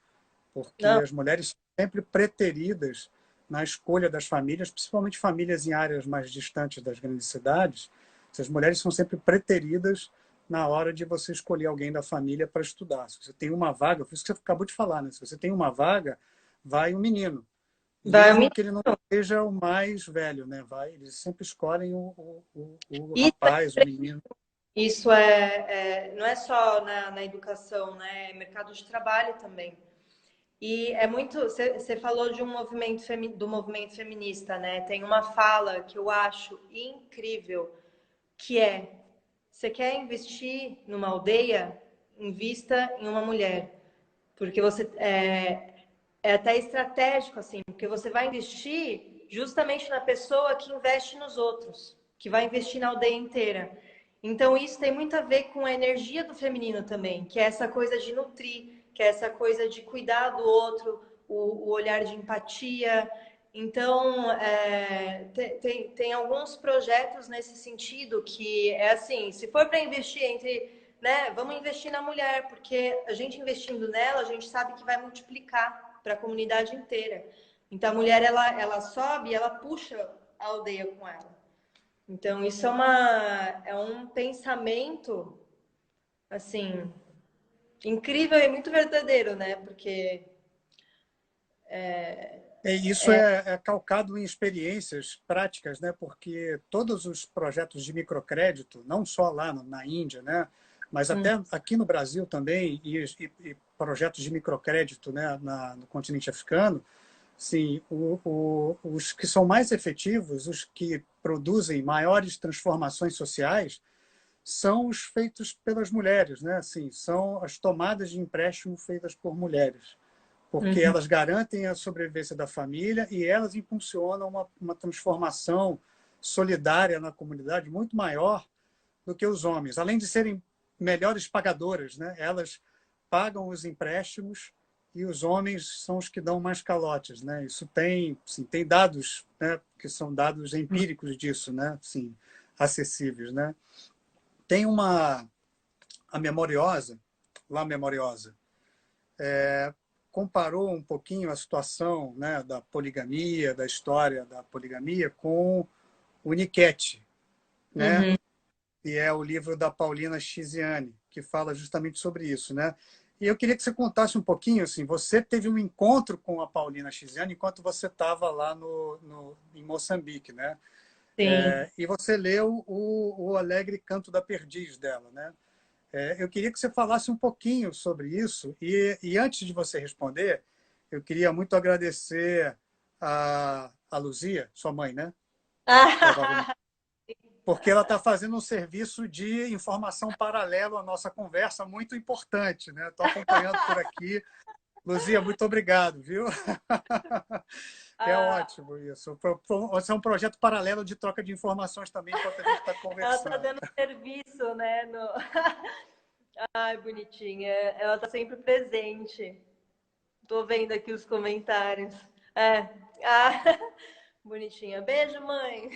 [SPEAKER 1] porque
[SPEAKER 2] Não,
[SPEAKER 1] as mulheres são sempre preteridas na escolha das famílias, principalmente famílias em áreas mais distantes das grandes cidades. As mulheres são sempre preteridas na hora de você escolher alguém da família para estudar. Se você tem uma vaga, foi isso que você acabou de falar, né? Se você tem uma vaga, vai um menino,
[SPEAKER 2] vai
[SPEAKER 1] mesmo
[SPEAKER 2] me
[SPEAKER 1] que ele não seja o mais velho, né? Vai, eles sempre escolhem o
[SPEAKER 2] isso
[SPEAKER 1] rapaz, o menino.
[SPEAKER 2] Isso não é só na educação, né? É mercado de trabalho também. E é muito. Você falou de do movimento feminista, né? Tem uma fala que eu acho incrível, que é: você quer investir numa aldeia? Invista em uma mulher. Porque é até estratégico, assim, porque você vai investir justamente na pessoa que investe nos outros, que vai investir na aldeia inteira. Então, isso tem muito a ver com a energia do feminino também, que é essa coisa de nutrir, que é essa coisa de cuidar do outro, o olhar de empatia. Então, tem alguns projetos nesse sentido que é assim: se for para investir né, vamos investir na mulher, porque a gente investindo nela, a gente sabe que vai multiplicar para a comunidade inteira. Então, a mulher, ela sobe, ela puxa a aldeia com ela. Então, isso é um pensamento, assim, incrível e muito verdadeiro, né? Porque
[SPEAKER 1] Isso é calcado em experiências práticas, né? Porque todos os projetos de microcrédito, não só lá na Índia, né? Mas
[SPEAKER 2] hum,
[SPEAKER 1] até aqui no Brasil também, e projetos de microcrédito, né? No continente africano, sim, os que são mais efetivos, os que produzem maiores transformações sociais, são os feitos pelas mulheres, né? Assim, são as tomadas de empréstimo feitas por mulheres, porque
[SPEAKER 2] uhum.
[SPEAKER 1] elas garantem a sobrevivência da família e elas impulsionam uma transformação solidária na comunidade muito maior do que os homens. Além de serem melhores pagadoras, né? Elas pagam os empréstimos e os homens são os que dão mais calotes, né? Isso tem, sim, tem dados, né? Que são dados empíricos disso, né? Sim, acessíveis, né? Tem a Memoriosa, lá Memoriosa, comparou um pouquinho a situação, né, da poligamia, da história da poligamia, com o Niket, né?
[SPEAKER 2] Uhum.
[SPEAKER 1] E é o livro da Paulina Chiziane, que fala justamente sobre isso, né? E eu queria que você contasse um pouquinho, assim, você teve um encontro com a Paulina Chiziane enquanto você estava lá em Moçambique, né?
[SPEAKER 2] Sim.
[SPEAKER 1] E você leu o Alegre Canto da Perdiz dela, né? Eu queria que você falasse um pouquinho sobre isso. E antes de você responder, eu queria muito agradecer a Luzia, sua mãe, né? Provavelmente. Porque ela está fazendo um serviço de informação paralelo à nossa conversa, muito importante, né? Estou acompanhando por aqui. Luzia, muito obrigado, viu? É
[SPEAKER 2] Ah,
[SPEAKER 1] ótimo isso. Esse é um projeto paralelo de troca de informações também, enquanto a gente está
[SPEAKER 2] ela tá
[SPEAKER 1] conversando.
[SPEAKER 2] dando serviço, né? Ai, bonitinha. Ela tá sempre presente. Tô vendo aqui os comentários. É. Ah, bonitinha. Beijo, mãe.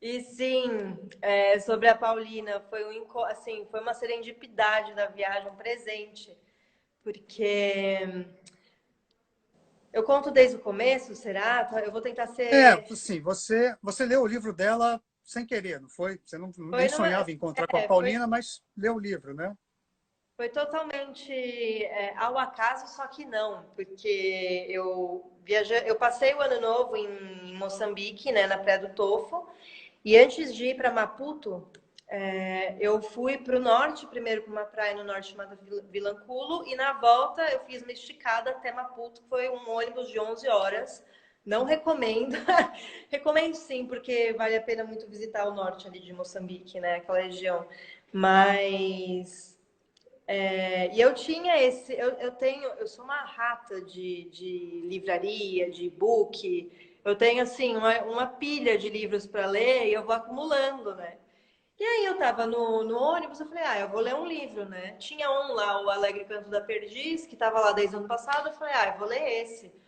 [SPEAKER 2] E sim, sobre a Paulina, assim, foi uma serendipidade da viagem, um presente, porque eu conto desde o começo, será? Eu vou tentar ser.
[SPEAKER 1] Assim, você leu o livro dela sem querer, não foi? Você nem
[SPEAKER 2] Foi, numa...
[SPEAKER 1] sonhava em encontrar com a
[SPEAKER 2] foi,
[SPEAKER 1] Paulina, mas leu o livro, né?
[SPEAKER 2] foi totalmente ao acaso, só que não, porque eu passei o ano novo em Moçambique, né, na Praia do Tofo, e antes de ir para Maputo, eu fui para o norte, primeiro para uma praia no norte chamada Vilanculo, e na volta eu fiz uma esticada até Maputo, que foi um ônibus de 11 horas. Não recomendo. Recomendo sim, porque vale a pena muito visitar o norte ali de Moçambique, né? Aquela região. Mas. E eu tinha esse. Eu sou uma rata de livraria, de e-book. Eu tenho, assim, uma pilha de livros para ler e eu vou acumulando, né? E aí eu tava no ônibus, eu falei, eu vou ler um livro, né? Tinha um lá, o Alegre Canto da Perdiz, que tava lá desde o ano passado, eu falei, eu vou ler esse.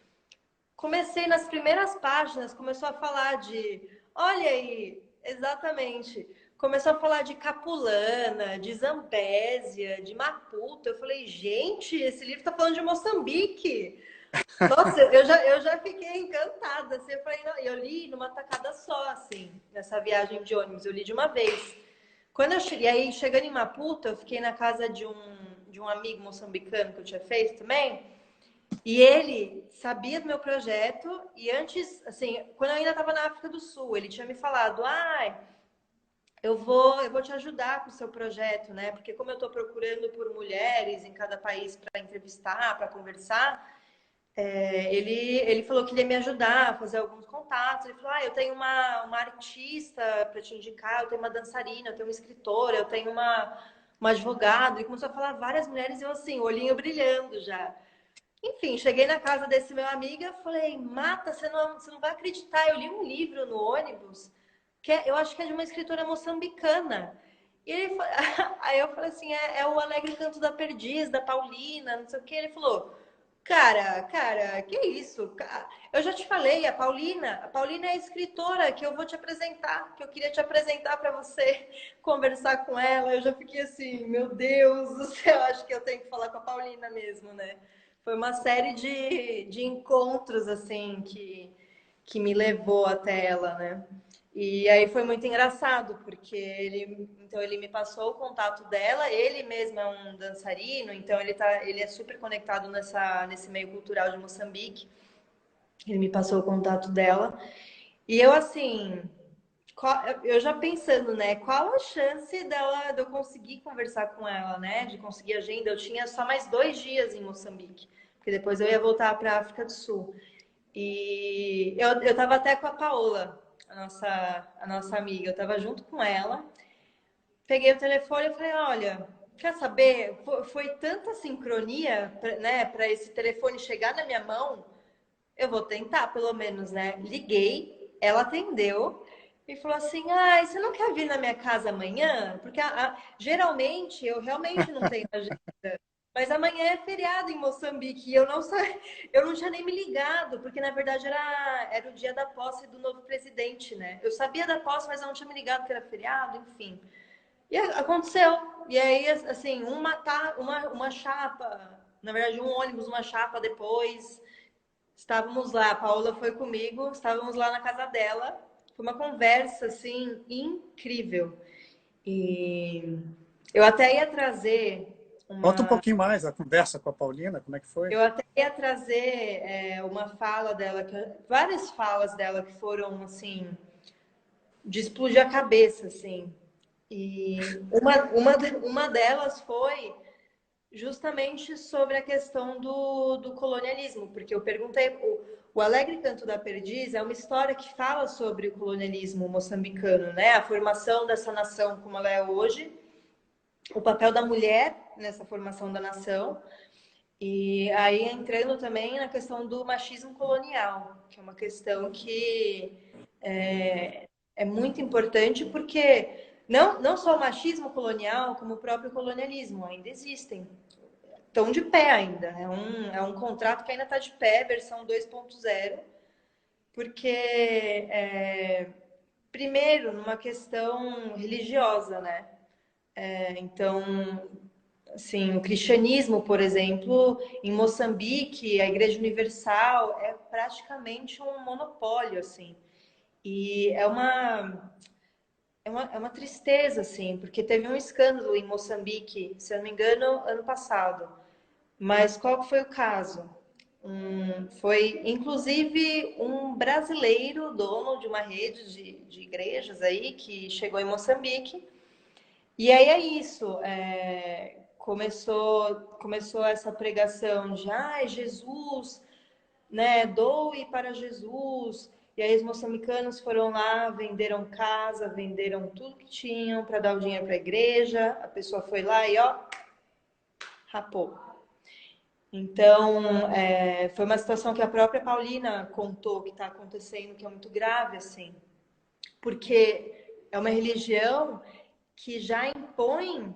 [SPEAKER 2] Comecei nas primeiras páginas, começou a falar de, olha aí, exatamente, começou a falar de Capulana, de Zambésia, de Maputo. Eu falei, gente, esse livro tá falando de Moçambique. Nossa, eu já fiquei encantada. Assim, eu falei, não, eu li numa tacada só, assim, nessa viagem de ônibus, eu li de uma vez. Quando eu cheguei, aí chegando em Maputo, eu fiquei na casa de um amigo moçambicano que eu tinha feito também. E ele sabia do meu projeto e antes, assim, quando eu ainda estava na África do Sul, ele tinha me falado, eu vou te ajudar com o seu projeto, né? Porque como eu estou procurando por mulheres em cada país para entrevistar, para conversar, ele falou que ele ia me ajudar a fazer alguns contatos. Ele falou, eu tenho uma artista para te indicar, eu tenho uma dançarina, eu tenho uma escritora, eu tenho uma advogada. E começou a falar várias mulheres e eu assim, olhinho brilhando já. Enfim, cheguei na casa desse meu amigo e eu falei, Mata, você não vai acreditar, eu li um livro no ônibus, eu acho que é de uma escritora moçambicana. E ele, aí eu falei assim, é o Alegre Canto da Perdiz, da Paulina, não sei o que. Ele falou, cara, que isso? Eu já te falei, a Paulina é a escritora que eu vou te apresentar, que eu queria te apresentar para você conversar com ela. Eu já fiquei assim, meu Deus do céu, acho que eu tenho que falar com a Paulina mesmo, né? Foi uma série de encontros, assim, que me levou até ela, né? E aí foi muito engraçado, porque ele me passou o contato dela, ele mesmo é um dançarino, então ele é super conectado nesse meio cultural de Moçambique. Ele me passou o contato dela. E eu, assim, eu já pensando, né? Qual a chance de eu conseguir conversar com ela, né? De conseguir agenda. Eu tinha só mais 2 dias em Moçambique, porque depois eu ia voltar para a África do Sul. E eu tava até com a Paola, a nossa amiga. Eu tava junto com ela. Peguei o telefone e falei, olha, quer saber? Foi tanta sincronia, né, para esse telefone chegar na minha mão. Eu vou tentar, pelo menos, né? Liguei, ela atendeu e falou assim: você não quer vir na minha casa amanhã? Porque geralmente eu realmente não tenho agenda. Mas amanhã é feriado em Moçambique e eu não tinha nem me ligado, porque na verdade era o dia da posse do novo presidente, né? Eu sabia da posse, mas eu não tinha me ligado que era feriado, enfim. E aconteceu. E aí, assim, uma chapa, na verdade, um ônibus, uma chapa depois. Estávamos lá, a Paola foi comigo, estávamos lá na casa dela. Foi uma conversa assim incrível. E eu até ia trazer
[SPEAKER 1] Conta um
[SPEAKER 2] uma,
[SPEAKER 1] pouquinho mais a conversa com a Paulina, como é que foi?
[SPEAKER 2] eu até ia trazer uma fala dela, várias falas dela que foram assim de explodir a cabeça, assim. E uma delas foi justamente sobre a questão do colonialismo, porque eu perguntei, o Alegre Canto da Perdiz é uma história que fala sobre o colonialismo moçambicano, né? A formação dessa nação como ela é hoje, o papel da mulher nessa formação da nação. E aí entrando também na questão do machismo colonial, que é uma questão que é muito importante porque não só o machismo colonial, como o próprio colonialismo ainda existem. Estão de pé ainda. É um contrato que ainda está de pé, versão 2.0, porque, primeiro, numa questão religiosa, né? Então, assim, o cristianismo, por exemplo, em Moçambique, a Igreja Universal é praticamente um monopólio, assim. E é uma tristeza, assim, porque teve um escândalo em Moçambique, se eu não me engano, ano passado. Mas qual que foi o caso? Foi, inclusive, um brasileiro, dono de uma rede de igrejas aí, que chegou em Moçambique. E aí é isso. Começou essa pregação de, Jesus, né, doe para Jesus. E aí os moçambicanos foram lá, venderam casa, venderam tudo que tinham para dar o dinheiro para a igreja. A pessoa foi lá e, ó, rapou. Então, foi uma situação que a própria Paulina contou que está acontecendo, que é muito grave, assim, porque é uma religião que já impõe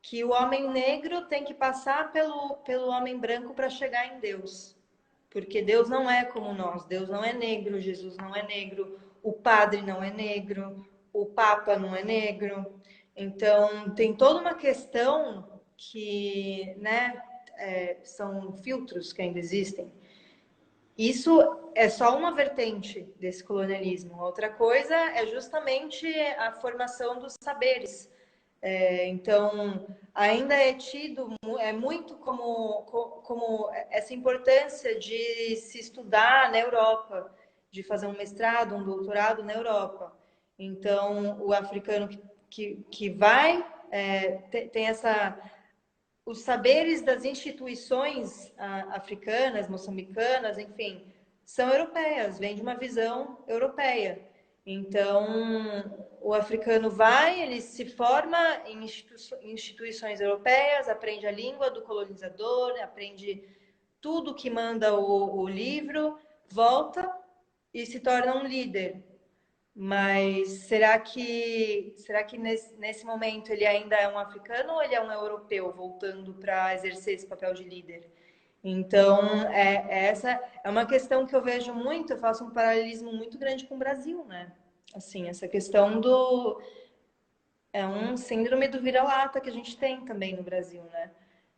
[SPEAKER 2] que o homem negro tem que passar pelo homem branco para chegar em Deus. Porque Deus não é como nós, Deus não é negro, Jesus não é negro, o padre não é negro, o papa não é negro. Então, tem toda uma questão que, né, são filtros que ainda existem. Isso é só uma vertente desse colonialismo. Outra coisa é justamente a formação dos saberes. Então, ainda é tido muito como essa importância de se estudar na Europa, de fazer um mestrado, um doutorado na Europa. Então, o africano que vai tem os saberes das instituições africanas, moçambicanas, enfim, são europeias, vêm de uma visão europeia. Então, o africano vai, ele se forma em instituições europeias, aprende a língua do colonizador, aprende tudo que manda o livro, volta e se torna um líder. Mas será que nesse momento ele ainda é um africano ou ele é um europeu voltando para exercer esse papel de líder? Então, essa é uma questão que eu vejo muito, eu faço um paralelismo muito grande com o Brasil, né? Assim, essa questão é um síndrome do vira-lata que a gente tem também no Brasil, né?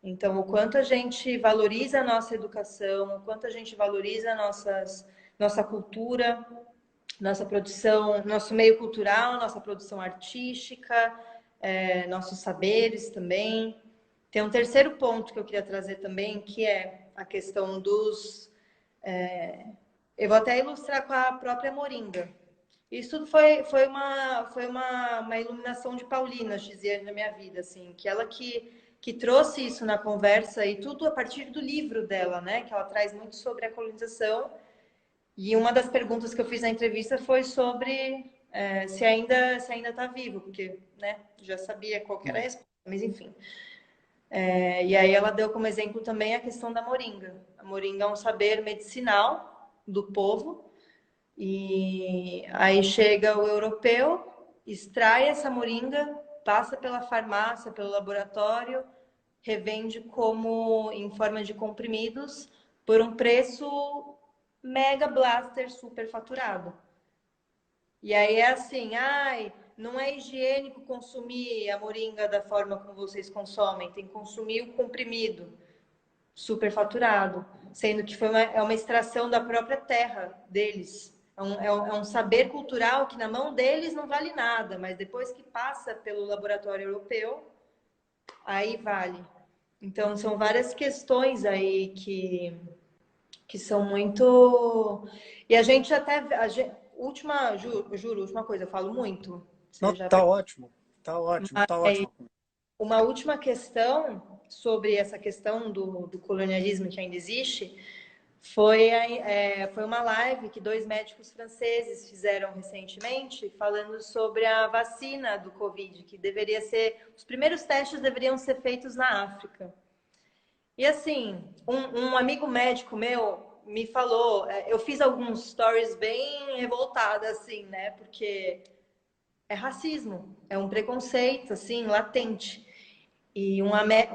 [SPEAKER 2] Então, o quanto a gente valoriza a nossa educação, o quanto a gente valoriza nossa cultura, nossa produção, nosso meio cultural, nossa produção artística, nossos saberes também. Tem um terceiro ponto que eu queria trazer também, que é a questão dos. Eu vou até ilustrar com a própria Moringa. Isso tudo foi uma iluminação de Paulina, Gisele, na minha vida, assim, que ela que trouxe isso na conversa e tudo a partir do livro dela, né? Que ela traz muito sobre a colonização. E uma das perguntas que eu fiz na entrevista foi sobre se ainda está vivo, porque, né, já sabia qual que era a resposta, mas enfim. E aí ela deu como exemplo também a questão da moringa. A moringa é um saber medicinal do povo, e aí chega o europeu, extrai essa moringa, passa pela farmácia, pelo laboratório, revende como em forma de comprimidos por um preço mega blaster super faturado. E aí é assim, não é higiênico consumir a moringa da forma como vocês consomem, tem que consumir o comprimido super faturado, sendo que é uma extração da própria terra deles. É um saber cultural que na mão deles não vale nada, mas depois que passa pelo laboratório europeu, aí vale. Então, são várias questões aí que são muito. E a gente até. Juro, última coisa, eu falo muito.
[SPEAKER 1] Não,
[SPEAKER 2] Você já...
[SPEAKER 1] tá ótimo, tá ótimo, tá ótimo.
[SPEAKER 2] Uma última questão sobre essa questão do colonialismo que ainda existe foi uma live que 2 médicos franceses fizeram recentemente, falando sobre a vacina do Covid, que deveria ser. Os primeiros testes deveriam ser feitos na África. E assim, um amigo médico meu me falou, eu fiz alguns stories bem revoltada, assim, né? Porque é racismo, é um preconceito, assim, latente. E um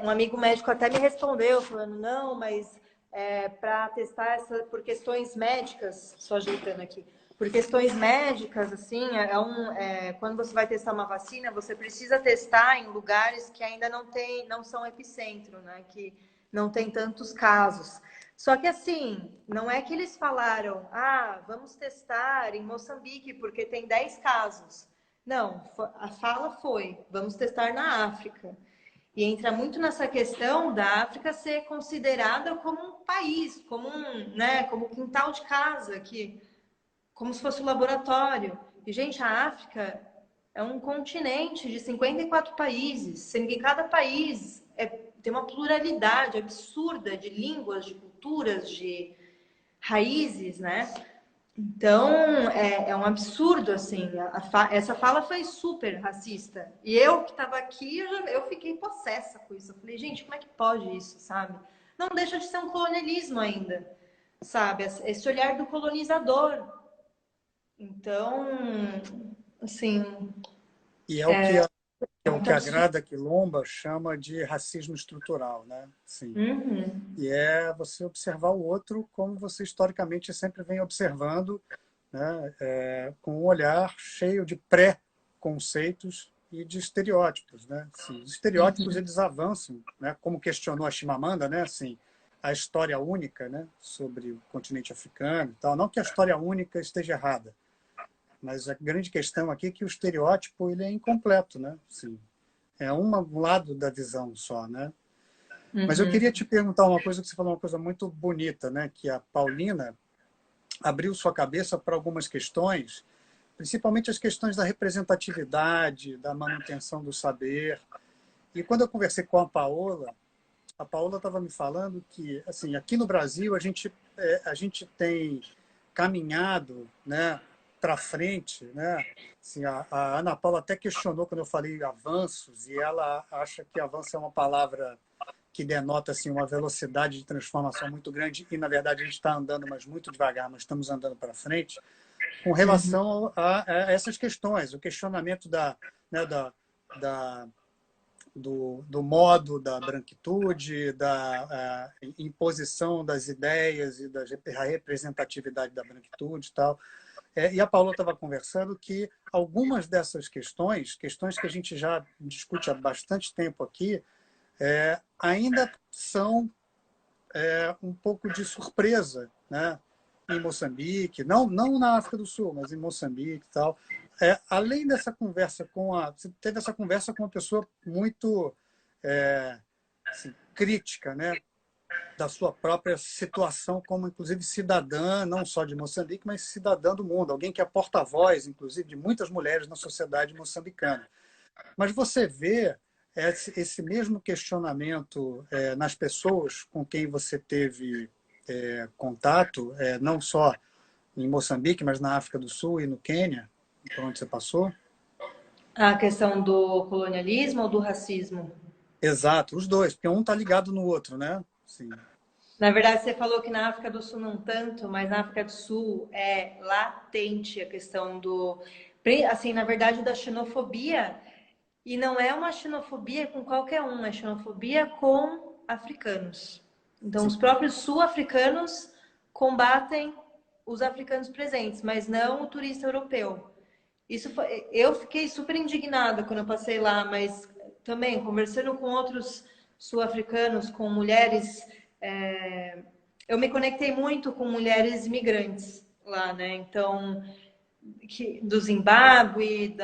[SPEAKER 2] amigo médico até me respondeu, falando, não, mas para testar essa, por questões médicas, só ajeitando aqui, por questões médicas, assim, quando você vai testar uma vacina, você precisa testar em lugares que ainda não são epicentro, né? Que não tem tantos casos. Só que assim, não é que eles falaram, vamos testar em Moçambique porque tem 10 casos. Não, a fala foi, vamos testar na África. E entra muito nessa questão da África ser considerada como um país, como um quintal de casa, como se fosse um laboratório. E, gente, a África é um continente de 54 países, sendo que cada país tem uma pluralidade absurda de línguas, de culturas, de raízes, né? Então, é um absurdo, assim. Essa fala foi super racista. E eu que estava aqui, eu fiquei possessa com isso. Eu falei, gente, como é que pode isso, sabe? Não deixa de ser um colonialismo ainda, sabe? Esse olhar do colonizador. Então, assim,
[SPEAKER 1] E é o
[SPEAKER 2] muito
[SPEAKER 1] que a
[SPEAKER 2] absurdo.
[SPEAKER 1] Grada Quilomba chama de racismo estrutural, né? Sim.
[SPEAKER 2] Uhum,
[SPEAKER 1] E é você observar o outro como você historicamente sempre vem observando, né? Com um olhar cheio de pré-conceitos e de estereótipos, né? Sim, os estereótipos
[SPEAKER 2] uhum.
[SPEAKER 1] eles avançam, né? Como questionou a Chimamanda, né? Assim, a história única, né? Sobre o continente africano, e tal. Não que a história única esteja errada, mas a grande questão aqui é que o estereótipo ele é incompleto, né? Sim, é um lado da visão só, né? Mas eu queria
[SPEAKER 2] Uhum.
[SPEAKER 1] te perguntar uma coisa que você falou uma coisa muito bonita, né? Que a Paulina abriu sua cabeça para algumas questões, principalmente as questões da representatividade, da manutenção do saber. E quando eu conversei com a Paola estava me falando que, assim, aqui no Brasil a gente tem caminhado, né, para frente, né? Assim, a Ana Paula até questionou quando eu falei avanços e ela acha que avanço é uma palavra que denota assim uma velocidade de transformação muito grande e na verdade a gente está andando mas muito devagar, mas estamos andando para frente com
[SPEAKER 2] Uhum.
[SPEAKER 1] relação a essas questões, o questionamento né, da do modo da branquitude, da imposição das ideias e da representatividade da branquitude e tal. E a Paula estava conversando que algumas dessas questões que a gente já discute há bastante tempo aqui, ainda são um pouco de surpresa, né? Em Moçambique, não na África do Sul, mas em Moçambique e tal. Além dessa conversa você teve essa conversa com uma pessoa muito assim, crítica, né? Da sua própria situação como, inclusive, cidadã, não só de Moçambique, mas cidadã do mundo, alguém que é porta-voz, inclusive, de muitas mulheres na sociedade moçambicana. Mas você vê esse mesmo questionamento nas pessoas com quem você teve contato, não só em Moçambique, mas na África do Sul e no Quênia, por onde você passou?
[SPEAKER 2] A questão do colonialismo ou do racismo?
[SPEAKER 1] Exato, os dois, porque um está ligado no outro, né? Sim.
[SPEAKER 2] Na verdade, você falou que na África do Sul não tanto, mas na África do Sul é latente a questão assim, na verdade, da xenofobia. E não é uma xenofobia com qualquer um, é xenofobia com africanos. Então, os
[SPEAKER 1] Sim.
[SPEAKER 2] próprios sul-africanos combatem os africanos presentes, mas não o turista europeu. Eu fiquei super indignada quando eu passei lá, mas também conversando com outros sul-africanos, com mulheres, é, eu me conectei muito com mulheres imigrantes lá, né? Então, do Zimbábue,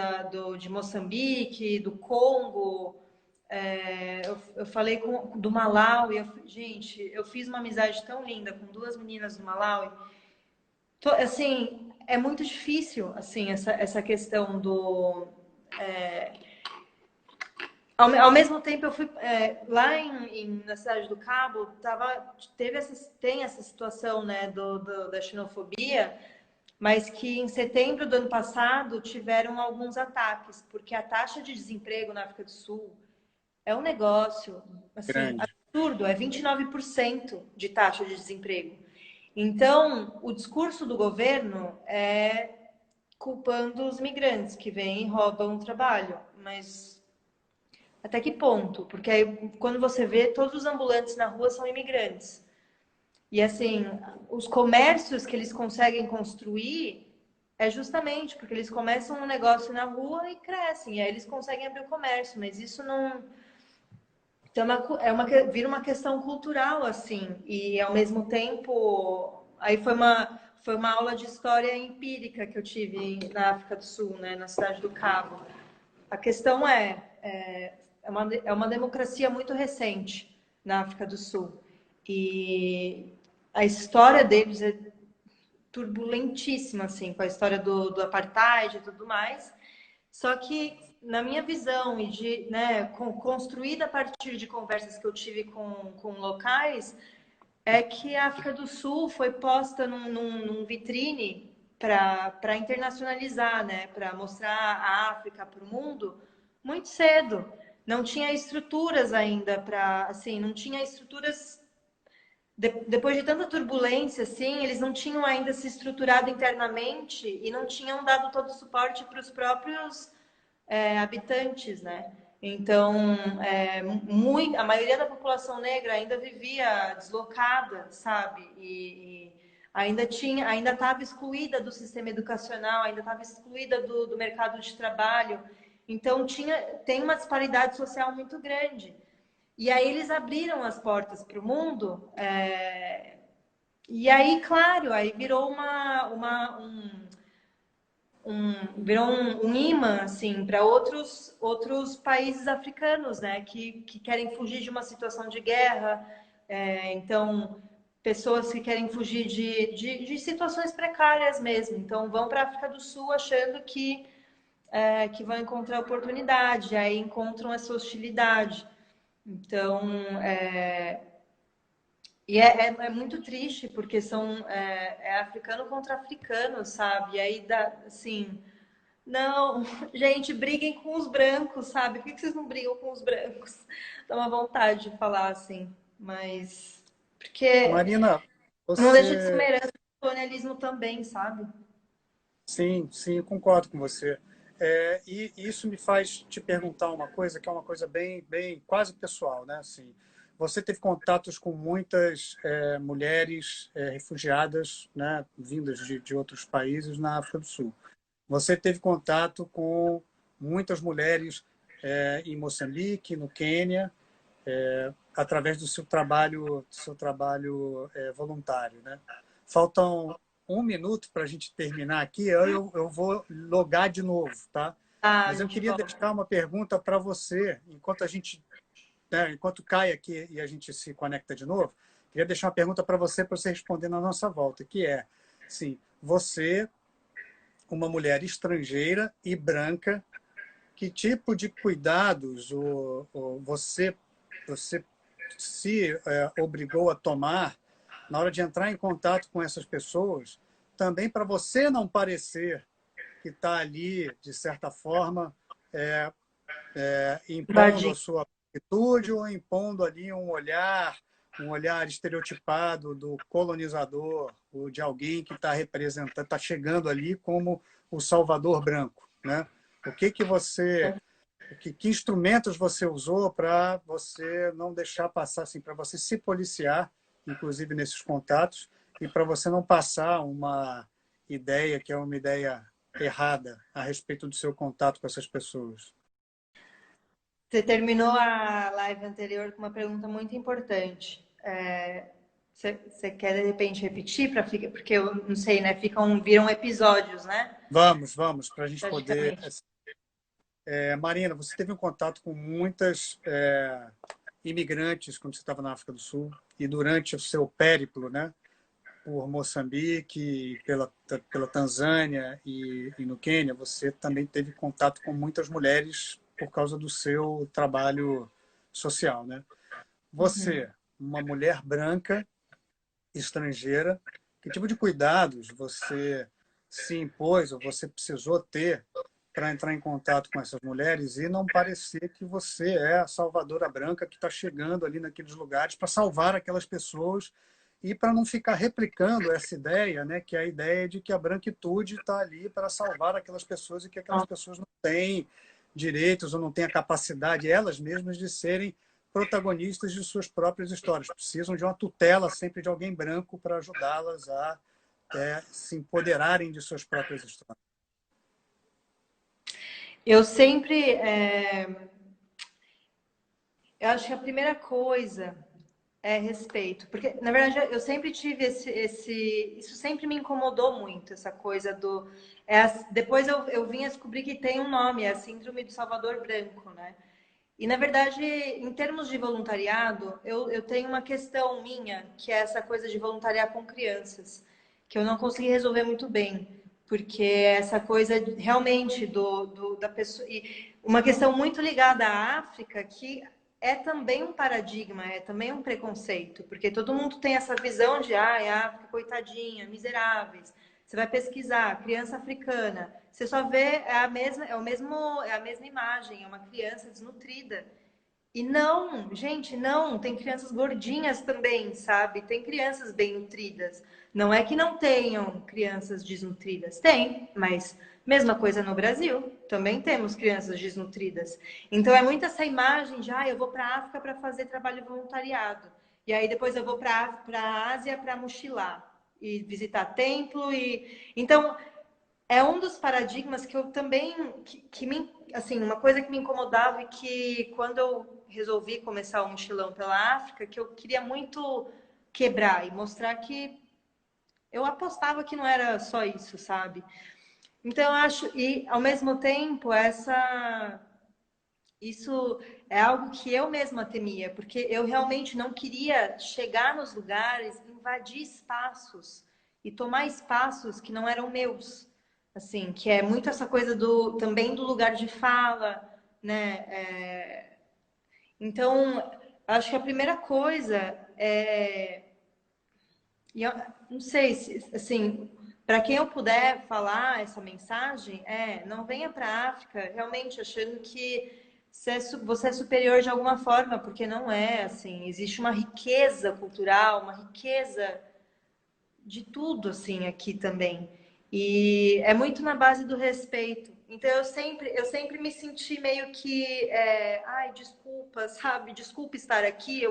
[SPEAKER 2] de Moçambique, do Congo, eu falei do Malawi, gente, eu fiz uma amizade tão linda com duas meninas do Malawi. Assim, é muito difícil, assim, essa questão do... Ao mesmo tempo, eu fui lá na Cidade do Cabo, tem essa situação, né, da xenofobia, mas que em setembro do ano passado tiveram alguns ataques, porque a taxa de desemprego na África do Sul é um negócio, assim,
[SPEAKER 1] Grande.
[SPEAKER 2] absurdo, é 29% de taxa de desemprego. Então, o discurso do governo é culpando os migrantes que vêm e roubam o trabalho, mas até que ponto? Porque aí, quando você vê, todos os ambulantes na rua são imigrantes. E assim, os comércios que eles conseguem construir é justamente porque eles começam um negócio na rua e crescem, e aí eles conseguem abrir o comércio, mas isso não. Então, vira uma questão cultural, assim, e ao mesmo tempo. Aí foi uma aula de história empírica que eu tive na África do Sul, né, na cidade do Cabo. A questão é uma democracia muito recente na África do Sul. E a história deles é turbulentíssima, assim, com a história do apartheid e tudo mais. Só que, na minha visão, e de, né, construída a partir de conversas que eu tive com locais, é que a África do Sul foi posta num vitrine para internacionalizar, né, para mostrar a África para o mundo muito cedo. Não tinha estruturas ainda para, assim, não tinha estruturas depois de tanta turbulência, assim, eles não tinham ainda se estruturado internamente e não tinham dado todo o suporte para os próprios habitantes, né? Então, a maioria da população negra ainda vivia deslocada, sabe? E ainda estava excluída do sistema educacional, ainda estava excluída do mercado de trabalho. Então, tem uma disparidade social muito grande. E aí eles abriram as portas para o mundo, e aí, claro, aí virou virou um imã assim para outros países africanos, né, que querem fugir de uma situação de guerra. Então, pessoas que querem fugir de situações precárias mesmo. Então, vão para a África do Sul achando que vão encontrar oportunidade, aí encontram essa hostilidade. Então, é muito triste, porque é africano contra africano, sabe? E aí dá, assim, não, gente, briguem com os brancos, sabe? Por que vocês não brigam com os brancos? Dá uma vontade de falar assim, mas. Porque
[SPEAKER 1] Marina,
[SPEAKER 2] não deixa de ser uma
[SPEAKER 1] você...
[SPEAKER 2] herança do colonialismo também, sabe?
[SPEAKER 1] Sim, sim, eu concordo com você. E isso me faz te perguntar uma coisa que é uma coisa bem, bem quase pessoal, né? Assim, você teve contatos com muitas mulheres refugiadas, né, vindas de outros países na África do Sul. Você teve contato com muitas mulheres em Moçambique, no Quênia, através do seu trabalho voluntário, né? Faltam um minuto para a gente terminar aqui. Eu vou logar de novo, tá?
[SPEAKER 2] Ah,
[SPEAKER 1] Mas eu
[SPEAKER 2] de
[SPEAKER 1] queria
[SPEAKER 2] volta.
[SPEAKER 1] deixar uma pergunta para você, enquanto a gente, né, enquanto cai aqui e a gente se conecta de novo. Queria deixar uma pergunta para você responder na nossa volta, que é, sim, você, uma mulher estrangeira e branca, que tipo de cuidados você se obrigou a tomar na hora de entrar em contato com essas pessoas, também para você não parecer que está ali, de certa forma, impondo a
[SPEAKER 2] Invadi-
[SPEAKER 1] sua atitude ou impondo ali um olhar estereotipado do colonizador ou de alguém que está representando, está chegando ali como o salvador branco, né? O que que você que instrumentos você usou para você não deixar passar, assim, para você se policiar, inclusive nesses contatos, e para você não passar uma ideia que é uma ideia errada a respeito do seu contato com essas pessoas?
[SPEAKER 2] Você terminou a live anterior com uma pergunta muito importante. Você quer de repente repetir para ficar, porque eu não sei, né? Viram episódios, né?
[SPEAKER 1] Vamos, para a gente poder.
[SPEAKER 2] Praticamente.
[SPEAKER 1] Marina, você teve um contato com muitas imigrantes quando você estava na África do Sul e durante o seu périplo, né? Por Moçambique, pela Tanzânia e no Quênia, você também teve contato com muitas mulheres por causa do seu trabalho social, né?
[SPEAKER 2] Uhum.
[SPEAKER 1] Você, uma mulher branca, estrangeira, que tipo de cuidados você se impôs ou você precisou ter para entrar em contato com essas mulheres e não parecer que você é a salvadora branca que está chegando ali naqueles lugares para salvar aquelas pessoas e para não ficar replicando essa ideia, né, que é a ideia de que a branquitude está ali para salvar aquelas pessoas e que aquelas pessoas não têm direitos ou não têm a capacidade, elas mesmas, de serem protagonistas de suas próprias histórias. Precisam de uma tutela sempre de alguém branco para ajudá-las a se empoderarem de suas próprias histórias.
[SPEAKER 2] Eu sempre... eu acho que a primeira coisa é respeito. Porque, na verdade, eu sempre tive isso sempre me incomodou muito, essa coisa do... depois eu vim a descobrir que tem um nome, é a Síndrome do Salvador Branco, né? E, na verdade, em termos de voluntariado, eu tenho uma questão minha, que é essa coisa de voluntariar com crianças, que eu não consegui resolver muito bem, porque essa coisa realmente da pessoa... E uma questão muito ligada à África, que é também um paradigma, é também um preconceito, porque todo mundo tem essa visão de, a África, coitadinha, miseráveis. Você vai pesquisar, criança africana, você só vê é a mesma imagem, é uma criança desnutrida. E não, gente, não, tem crianças gordinhas também, sabe? Tem crianças bem nutridas. Não é que não tenham crianças desnutridas, tem, mas mesma coisa no Brasil, também temos crianças desnutridas. Então é muito essa imagem de, eu vou para a África para fazer trabalho voluntariado. E aí depois eu vou para a Ásia para mochilar e visitar templo e então é um dos paradigmas que eu também assim, uma coisa que me incomodava e que quando eu resolvi começar o mochilão pela África, que eu queria muito quebrar e mostrar que eu apostava que não era só isso, sabe? Então eu acho, e ao mesmo tempo isso é algo que eu mesma temia, porque eu realmente não queria chegar nos lugares, invadir espaços e tomar espaços que não eram meus, assim, que é muito essa coisa também do lugar de fala, né? Então, acho que a primeira coisa é, e eu não sei se, assim, para quem eu puder falar essa mensagem, não venha para a África realmente achando que você é superior de alguma forma, porque não é, assim, existe uma riqueza cultural, uma riqueza de tudo, assim, aqui também. E é muito na base do respeito. Então, eu sempre me senti meio que, ai, desculpa, sabe? Desculpa estar aqui.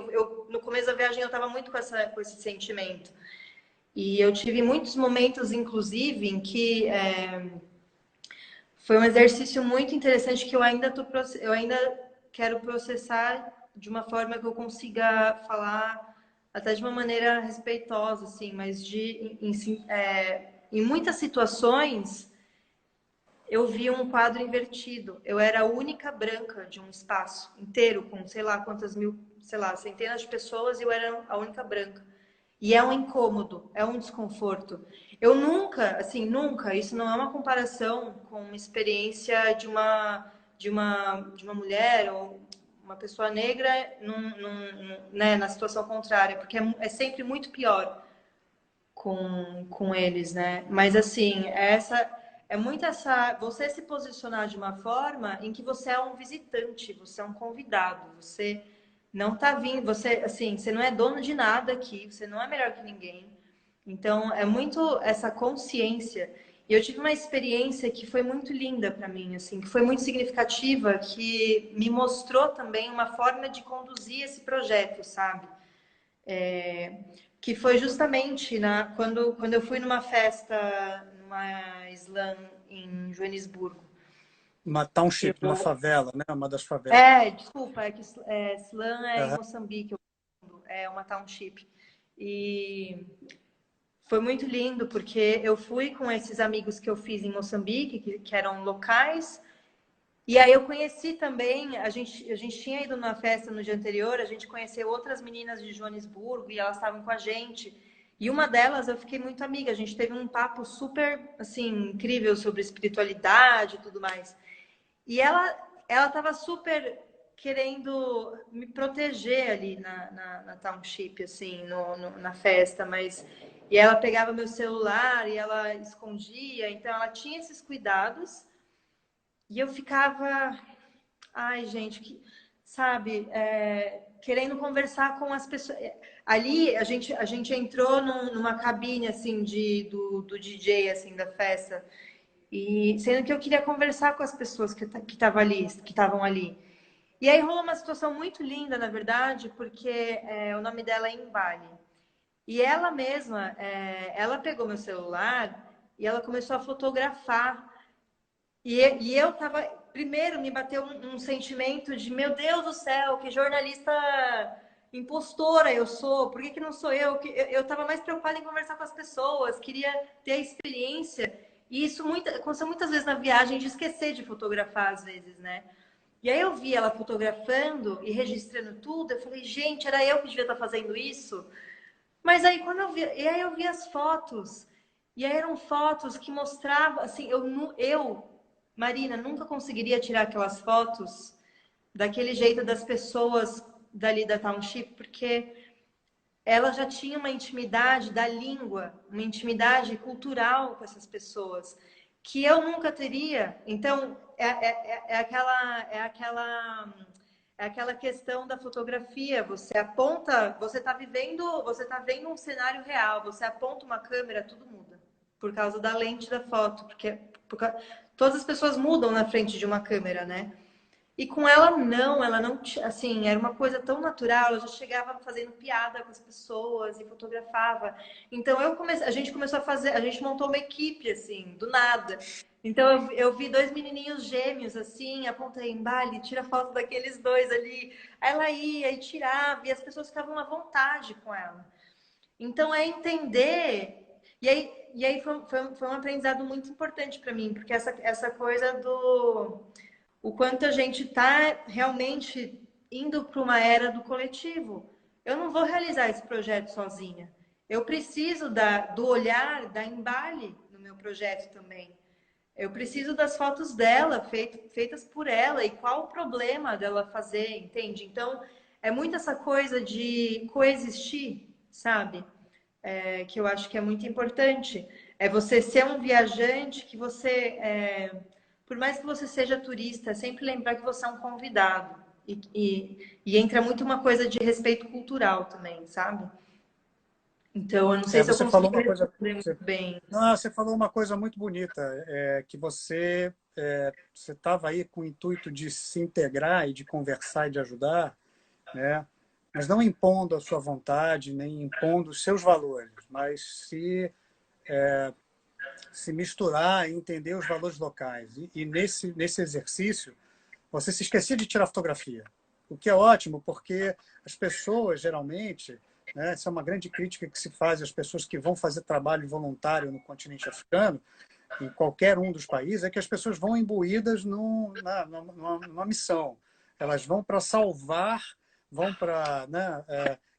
[SPEAKER 2] No começo da viagem, eu estava muito com esse sentimento. E eu tive muitos momentos, inclusive, em que foi um exercício muito interessante que eu ainda quero processar de uma forma que eu consiga falar até de uma maneira respeitosa, assim, mas em muitas situações eu vi um quadro invertido. Eu era a única branca de um espaço inteiro com sei lá quantas mil, sei lá, centenas de pessoas e eu era a única branca. E é um incômodo, é um desconforto. Eu nunca, assim, nunca, isso não é uma comparação com uma experiência de uma mulher ou uma pessoa negra né, na situação contrária, porque é sempre muito pior com eles, né? Mas assim, é muito essa você se posicionar de uma forma em que você é um visitante, você é um convidado, você não tá vindo, você assim, você não é dono de nada aqui, você não é melhor que ninguém. Então, é muito essa consciência. E eu tive uma experiência que foi muito linda para mim, assim, que foi muito significativa, que me mostrou também uma forma de conduzir esse projeto, sabe? Que foi justamente quando eu fui numa festa, numa slam em Joanesburgo.
[SPEAKER 1] Uma township, uma
[SPEAKER 2] Eu,
[SPEAKER 1] favela, né? Uma das favelas.
[SPEAKER 2] desculpa, é que slam é em
[SPEAKER 1] Uhum.
[SPEAKER 2] Moçambique, é uma township. E foi muito lindo, porque eu fui com esses amigos que eu fiz em Moçambique, que eram locais, e aí eu conheci também, a gente tinha ido na festa no dia anterior, a gente conheceu outras meninas de Joanesburgo e elas estavam com a gente. E uma delas eu fiquei muito amiga, a gente teve um papo super, assim, incrível sobre espiritualidade e tudo mais. E ela estava super querendo me proteger ali na township, assim, na festa, mas... E ela pegava meu celular e ela escondia, então ela tinha esses cuidados, E eu ficava, ai, gente, sabe, querendo conversar com as pessoas. Ali a gente entrou numa cabine assim do DJ assim da festa. E sendo que eu queria conversar com as pessoas que estavam ali. E aí rolou uma situação muito linda, na verdade, porque o nome dela é Embale. E ela mesma, ela pegou meu celular e ela começou a fotografar. E eu tava. Primeiro me bateu um sentimento de, meu Deus do céu, que jornalista impostora eu sou, por que, que não sou eu? Eu tava mais preocupada em conversar com as pessoas, queria ter a experiência. E isso aconteceu muitas vezes na viagem, de esquecer de fotografar, às vezes, né? E aí eu vi ela fotografando e registrando tudo, eu falei, gente, era eu que devia estar fazendo isso? Mas aí quando eu vi, e aí eu vi as fotos, e aí eram fotos que mostravam, assim, Marina, nunca conseguiria tirar aquelas fotos daquele jeito das pessoas dali da Township, porque ela já tinha uma intimidade da língua, uma intimidade cultural com essas pessoas, que eu nunca teria. Então, é aquela questão da fotografia. Você aponta, você tá vendo um cenário real, você aponta uma câmera, tudo muda. Por causa da lente da foto, todas as pessoas mudam na frente de uma câmera, né? E com ela não, assim, era uma coisa tão natural, eu já chegava fazendo piada com as pessoas e fotografava. Então a gente começou a fazer, a gente montou uma equipe, assim, do nada. Então eu vi dois menininhos gêmeos, assim, apontei em Bali, tira foto daqueles dois ali. Aí ela ia e tirava, e as pessoas ficavam à vontade com ela. Então é entender. E aí foi um aprendizado muito importante para mim, porque essa coisa do o quanto a gente está realmente indo para uma era do coletivo. Eu não vou realizar esse projeto sozinha. Eu preciso do olhar da Embale no meu projeto também. Eu preciso das fotos dela, feitas por ela, e qual o problema dela fazer, entende? Então, é muito essa coisa de coexistir, sabe? Que eu acho que é muito importante. É você ser um viajante que por mais que você seja turista, é sempre lembrar que você é um convidado. E entra muito uma coisa de respeito cultural também, sabe? Então, eu não sei se eu
[SPEAKER 1] Você
[SPEAKER 2] consegui
[SPEAKER 1] falou uma coisa,
[SPEAKER 2] responder muito bem.
[SPEAKER 1] não, você falou uma coisa muito bonita, que você estava aí com o intuito de se integrar e de conversar e de ajudar, né? Mas não impondo a sua vontade, nem impondo os seus valores, mas se misturar e entender os valores locais. E nesse exercício, você se esquecia de tirar fotografia, o que é ótimo, porque as pessoas, geralmente, né, essa é uma grande crítica que se faz às pessoas que vão fazer trabalho voluntário no continente africano, em qualquer um dos países, é que as pessoas vão imbuídas numa missão. Elas vão para salvar, vão para, né,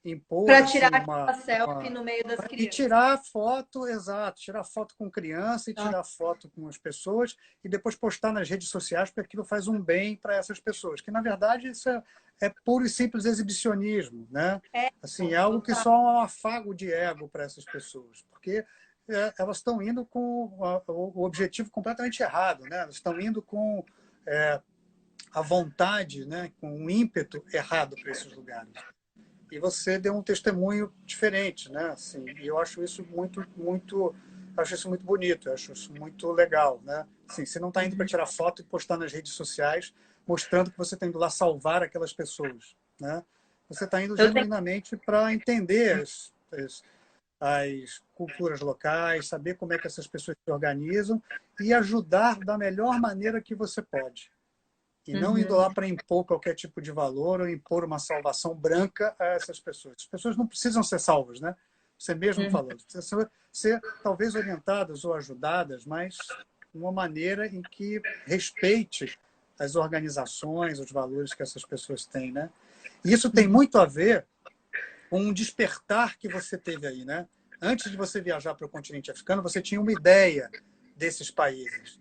[SPEAKER 1] impor
[SPEAKER 2] Para tirar
[SPEAKER 1] assim,
[SPEAKER 2] aquela selfie no meio das
[SPEAKER 1] e
[SPEAKER 2] crianças.
[SPEAKER 1] tirar foto, exato, tirar foto com criança e
[SPEAKER 2] Ah,
[SPEAKER 1] tirar foto com as pessoas e depois postar nas redes sociais, porque aquilo faz um bem para essas pessoas, que na verdade isso é puro e simples exibicionismo, né?
[SPEAKER 2] é,
[SPEAKER 1] Assim, é algo que
[SPEAKER 2] total.
[SPEAKER 1] só é um afago de ego para essas pessoas, porque elas estão indo com o objetivo completamente errado, né? Elas estão indo com a vontade, né? Com o ímpeto errado para esses lugares. E você deu um testemunho diferente, né? Assim, e eu acho isso acho isso muito bonito, eu acho isso muito legal, né? Assim, você não está indo para tirar foto e postar nas redes sociais, mostrando que você está indo lá salvar aquelas pessoas, né? Você está indo
[SPEAKER 2] Eu tenho.
[SPEAKER 1] genuinamente para entender as culturas locais, saber como é que essas pessoas se organizam e ajudar da melhor maneira que você pode. E não indo
[SPEAKER 2] Uhum,
[SPEAKER 1] lá para impor qualquer tipo de valor ou impor uma salvação branca a essas pessoas. As pessoas não precisam ser salvas, né? Você mesmo
[SPEAKER 2] uhum,
[SPEAKER 1] falou. Precisam ser talvez orientadas ou ajudadas, mas de uma maneira em que respeite as organizações, os valores que essas pessoas têm, né? E isso tem
[SPEAKER 2] uhum.
[SPEAKER 1] muito a ver com um despertar que você teve aí, né? Antes de você viajar para o continente africano, você tinha uma ideia desses países.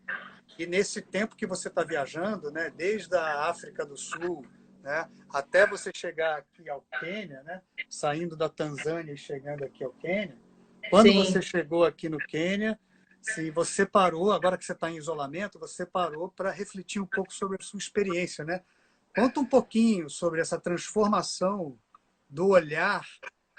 [SPEAKER 1] E nesse tempo que você está viajando, né, desde a África do Sul, né, até você chegar aqui ao Quênia, né, saindo da Tanzânia e chegando aqui ao Quênia, quando você
[SPEAKER 2] Sim.
[SPEAKER 1] chegou aqui no Quênia, se você parou, agora que você está em isolamento, você parou para refletir um pouco sobre a sua experiência, né? Conta um pouquinho sobre essa transformação do olhar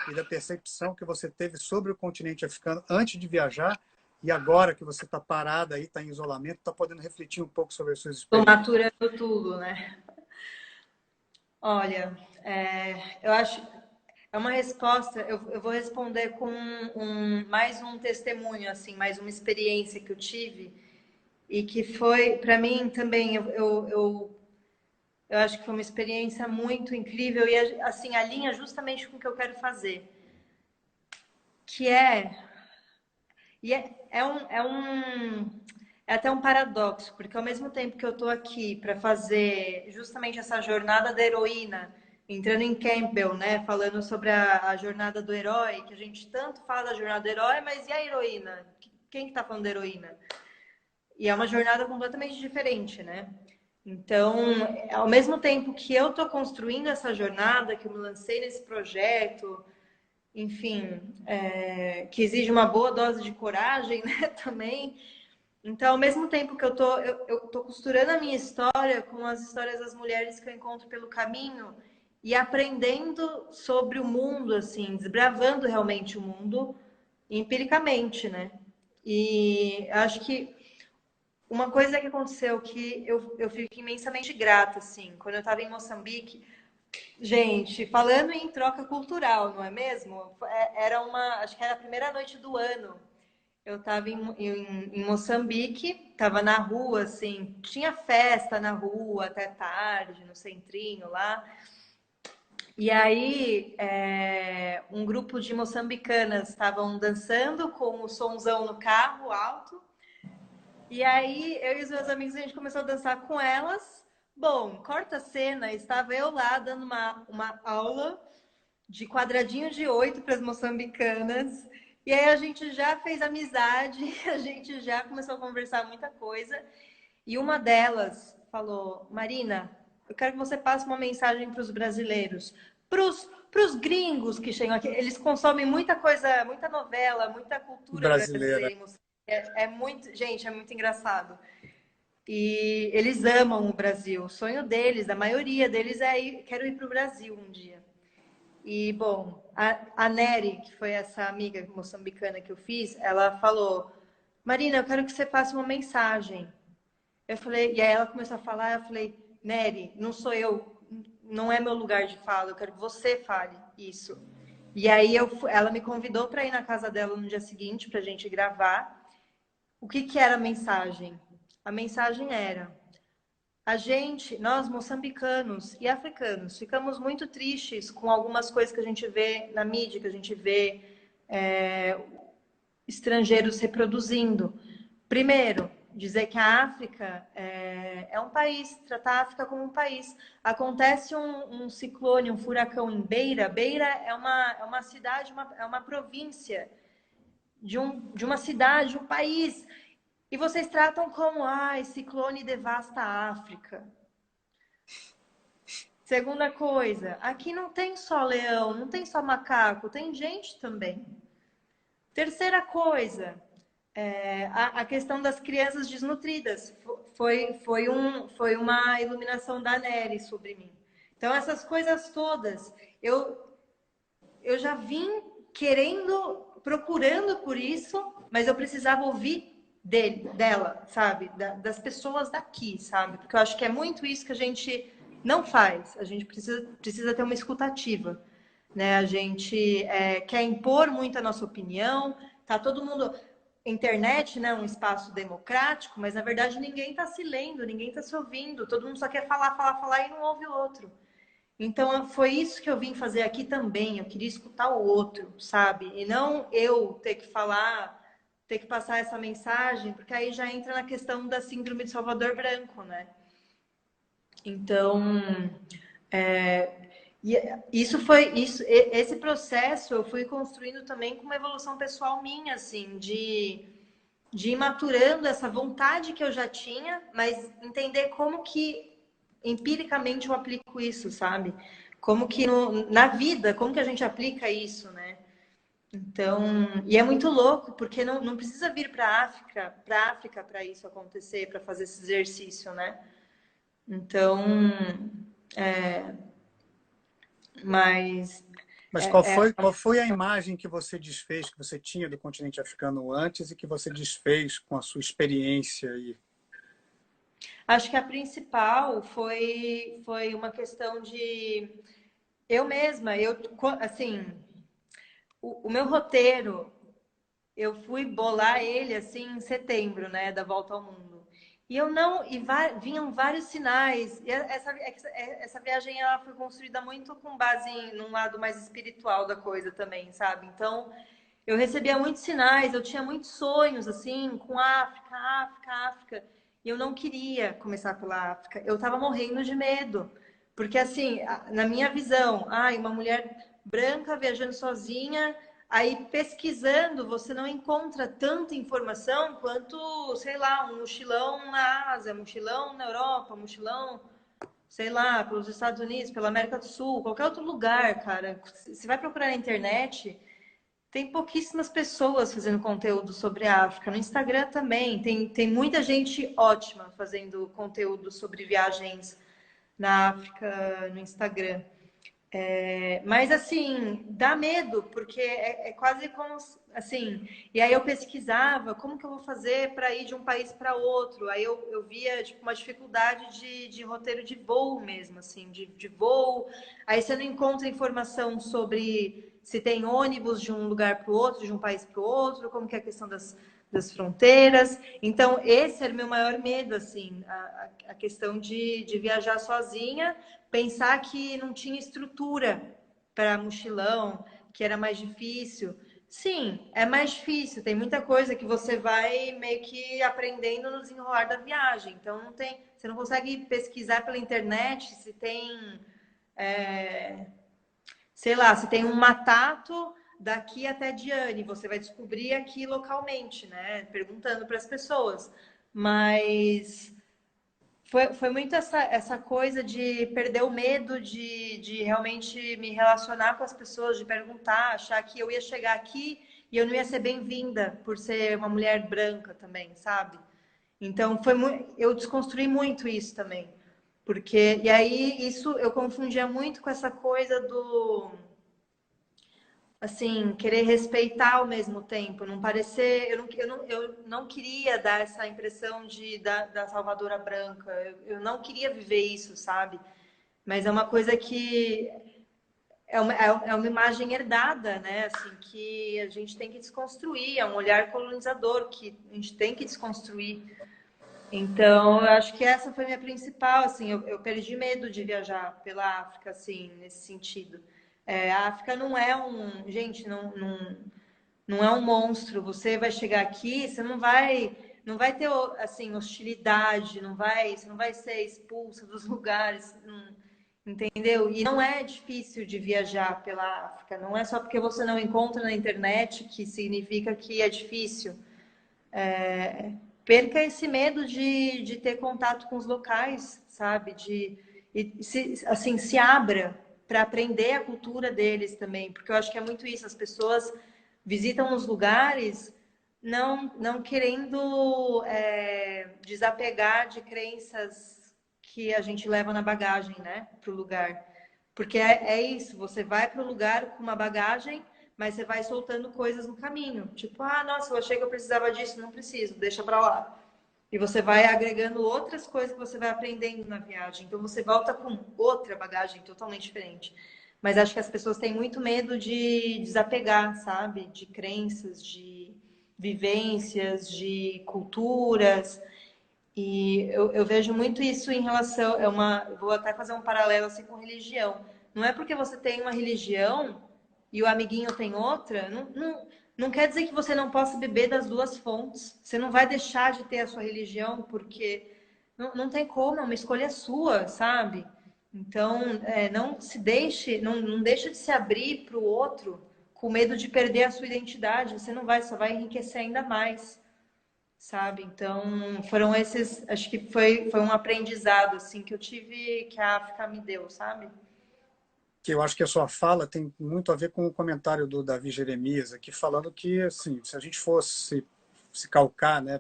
[SPEAKER 1] e da percepção que você teve sobre o continente africano antes de viajar e agora que você está parada aí, está em isolamento, está podendo refletir um pouco sobre as suas
[SPEAKER 2] Estou
[SPEAKER 1] experiências.
[SPEAKER 2] maturando tudo, né? Olha, eu acho é uma resposta. Eu vou responder com mais um testemunho, assim, mais uma experiência que eu tive e que foi para mim também. Eu acho que foi uma experiência muito incrível e assim alinha justamente com o que eu quero fazer, que é até um paradoxo, porque ao mesmo tempo que eu estou aqui para fazer justamente essa jornada da heroína, entrando em Campbell, né, falando sobre a jornada do herói, que a gente tanto fala da jornada do herói, mas e a heroína? Quem que está falando da heroína? E é uma jornada completamente diferente, né? Então, ao mesmo tempo que eu estou construindo essa jornada, que eu me lancei nesse projeto, enfim, que exige uma boa dose de coragem, né, também. Então, ao mesmo tempo que eu tô costurando a minha história com as histórias das mulheres que eu encontro pelo caminho e aprendendo sobre o mundo, assim, desbravando realmente o mundo empiricamente, né? E acho que uma coisa que aconteceu que eu fico imensamente grata, assim, quando eu estava em Moçambique, gente, falando em troca cultural, não é mesmo? Acho que era a primeira noite do ano. Eu estava em Moçambique, estava na rua, assim, tinha festa na rua até tarde, no centrinho lá. E aí, um grupo de moçambicanas estavam dançando com o sonzão no carro alto. E aí, eu e os meus amigos, a gente começou a dançar com elas. Bom, corta a cena, estava eu lá dando uma aula de quadradinho de 8 para as moçambicanas. E aí a gente já fez amizade, a gente já começou a conversar muita coisa. E uma delas falou: Marina, eu quero que você passe uma mensagem para os brasileiros, para os gringos que chegam aqui. Eles consomem muita coisa, muita novela, muita cultura
[SPEAKER 1] Brasileira.
[SPEAKER 2] brasileira. É muito, gente, é muito engraçado. E eles amam o Brasil. O sonho deles, da maioria deles, é quero ir para o Brasil um dia. E, bom, a Nery, que foi essa amiga moçambicana que eu fiz, ela falou: Marina, eu quero que você passe uma mensagem. Eu falei, e aí ela começou a falar, eu falei: Nery, não sou eu, não é meu lugar de fala, eu quero que você fale isso. E aí ela me convidou para ir na casa dela no dia seguinte para a gente gravar. O que era a mensagem? A mensagem era: nós moçambicanos e africanos, ficamos muito tristes com algumas coisas que a gente vê na mídia, que a gente vê estrangeiros reproduzindo. Primeiro, dizer que a África é um país, tratar a África como um país. Acontece um ciclone, um furacão em Beira. Beira é uma cidade, é uma província de uma cidade, de um país. E vocês tratam como, ciclone devasta a África. Segunda coisa, aqui não tem só leão, não tem só macaco, tem gente também. Terceira coisa, a questão das crianças desnutridas. Foi uma iluminação da Nery sobre mim. Então, essas coisas todas, eu já vim procurando por isso, mas eu precisava ouvir dela, sabe? Das pessoas daqui, sabe? Porque eu acho que é muito isso que a gente não faz. A gente precisa ter uma escutativa, né? A gente quer impor muito a nossa opinião. Tá todo mundo... Internet, né, um espaço democrático, mas na verdade ninguém está se lendo, ninguém está se ouvindo. Todo mundo só quer falar, falar, falar e não ouve o outro. Então, foi isso que eu vim fazer aqui também. Eu queria escutar o outro, sabe? E não eu ter que falar, ter que passar essa mensagem, porque aí já entra na questão da síndrome de Salvador Branco, né? Então, esse processo eu fui construindo também com uma evolução pessoal minha, assim, de ir maturando essa vontade que eu já tinha, mas entender como que empiricamente eu aplico isso, sabe? Como que na vida, como que a gente aplica isso, né? Então, e é muito louco, porque não precisa vir para África para isso acontecer, para fazer esse exercício, né? Então, é, mas
[SPEAKER 1] Mas qual foi a imagem que você desfez, que você tinha do continente africano antes e que você desfez com a sua experiência aí?
[SPEAKER 2] acho que a principal foi uma questão de eu mesma, assim, o meu roteiro, eu fui bolar ele assim em setembro, né, da volta ao mundo. E eu não, vinham vários sinais. E essa viagem ela foi construída muito com base num lado mais espiritual da coisa também, sabe? Então, eu recebia muitos sinais, eu tinha muitos sonhos assim com África, África, África. E eu não queria começar pela África. Eu estava morrendo de medo. Porque assim, na minha visão, ai, uma mulher branca viajando sozinha. Aí pesquisando, você não encontra tanta informação quanto, sei lá, um mochilão na Ásia, mochilão na Europa, mochilão, sei lá, pelos Estados Unidos, pela América do Sul, qualquer outro lugar, cara. Você vai procurar na internet, tem pouquíssimas pessoas fazendo conteúdo sobre a África. No Instagram também, tem muita gente ótima fazendo conteúdo sobre viagens na África no Instagram. Mas assim, dá medo, porque é quase como assim. E aí eu pesquisava como que eu vou fazer para ir de um país para outro. Aí eu via tipo, uma dificuldade de roteiro de voo mesmo, assim, de voo. Aí você não encontra informação sobre se tem ônibus de um lugar para o outro, de um país para o outro, como que é a questão das fronteiras. Então, esse era o meu maior medo, assim, a questão de viajar sozinha, pensar que não tinha estrutura para mochilão, que era mais difícil. Sim, é mais difícil. Tem muita coisa que você vai meio que aprendendo no desenrolar da viagem. Então não tem, você não consegue pesquisar pela internet se tem, sei lá, se tem um matato daqui até Diane. Você vai descobrir aqui localmente, né? Perguntando para as pessoas. Mas foi muito essa coisa de perder o medo de realmente me relacionar com as pessoas, de perguntar, achar que eu ia chegar aqui e eu não ia ser bem-vinda por ser uma mulher branca também, sabe? Então eu desconstruí muito isso também. Porque, e aí isso eu confundia muito com essa coisa do assim, querer respeitar ao mesmo tempo, não parecer. Eu não queria dar essa impressão da salvadora branca, eu não queria viver isso, sabe? Mas é uma coisa que é uma imagem herdada, né? Assim, que a gente tem que desconstruir, é um olhar colonizador que a gente tem que desconstruir. Então, eu acho que essa foi a minha principal, assim, eu perdi medo de viajar pela África, assim, nesse sentido. A África não é gente, não é um monstro. Você vai chegar aqui, você não vai ter, assim, hostilidade, você não vai ser expulsa dos lugares, entendeu? E não é difícil de viajar pela África, não é só porque você não encontra na internet que significa que é difícil. Perca esse medo de ter contato com os locais, sabe? Assim, se abra para aprender a cultura deles também, porque eu acho que é muito isso. As pessoas visitam os lugares não querendo desapegar de crenças que a gente leva na bagagem, né, para o lugar. Porque é isso, você vai para o lugar com uma bagagem, mas você vai soltando coisas no caminho. Tipo, ah, nossa, eu achei que eu precisava disso, não preciso, deixa para lá. E você vai agregando outras coisas que você vai aprendendo na viagem. Então você volta com outra bagagem totalmente diferente. Mas acho que as pessoas têm muito medo de desapegar, sabe? De crenças, de vivências, de culturas. E eu vejo muito isso em relação. Vou até fazer um paralelo assim com religião. Não é porque você tem uma religião e o amiguinho tem outra, não quer dizer que você não possa beber das duas fontes. Você não vai deixar de ter a sua religião porque não tem como, é uma escolha sua, sabe? Então, não se deixe, não deixe de se abrir para o outro com medo de perder a sua identidade. Você não vai, só vai enriquecer ainda mais, sabe? Então, foram esses, acho que foi um aprendizado assim que eu tive, que a África me deu, sabe?
[SPEAKER 1] que eu acho que a sua fala tem muito a ver com o comentário do Davi Jeremias aqui, falando que, assim, se a gente fosse se calcar, né,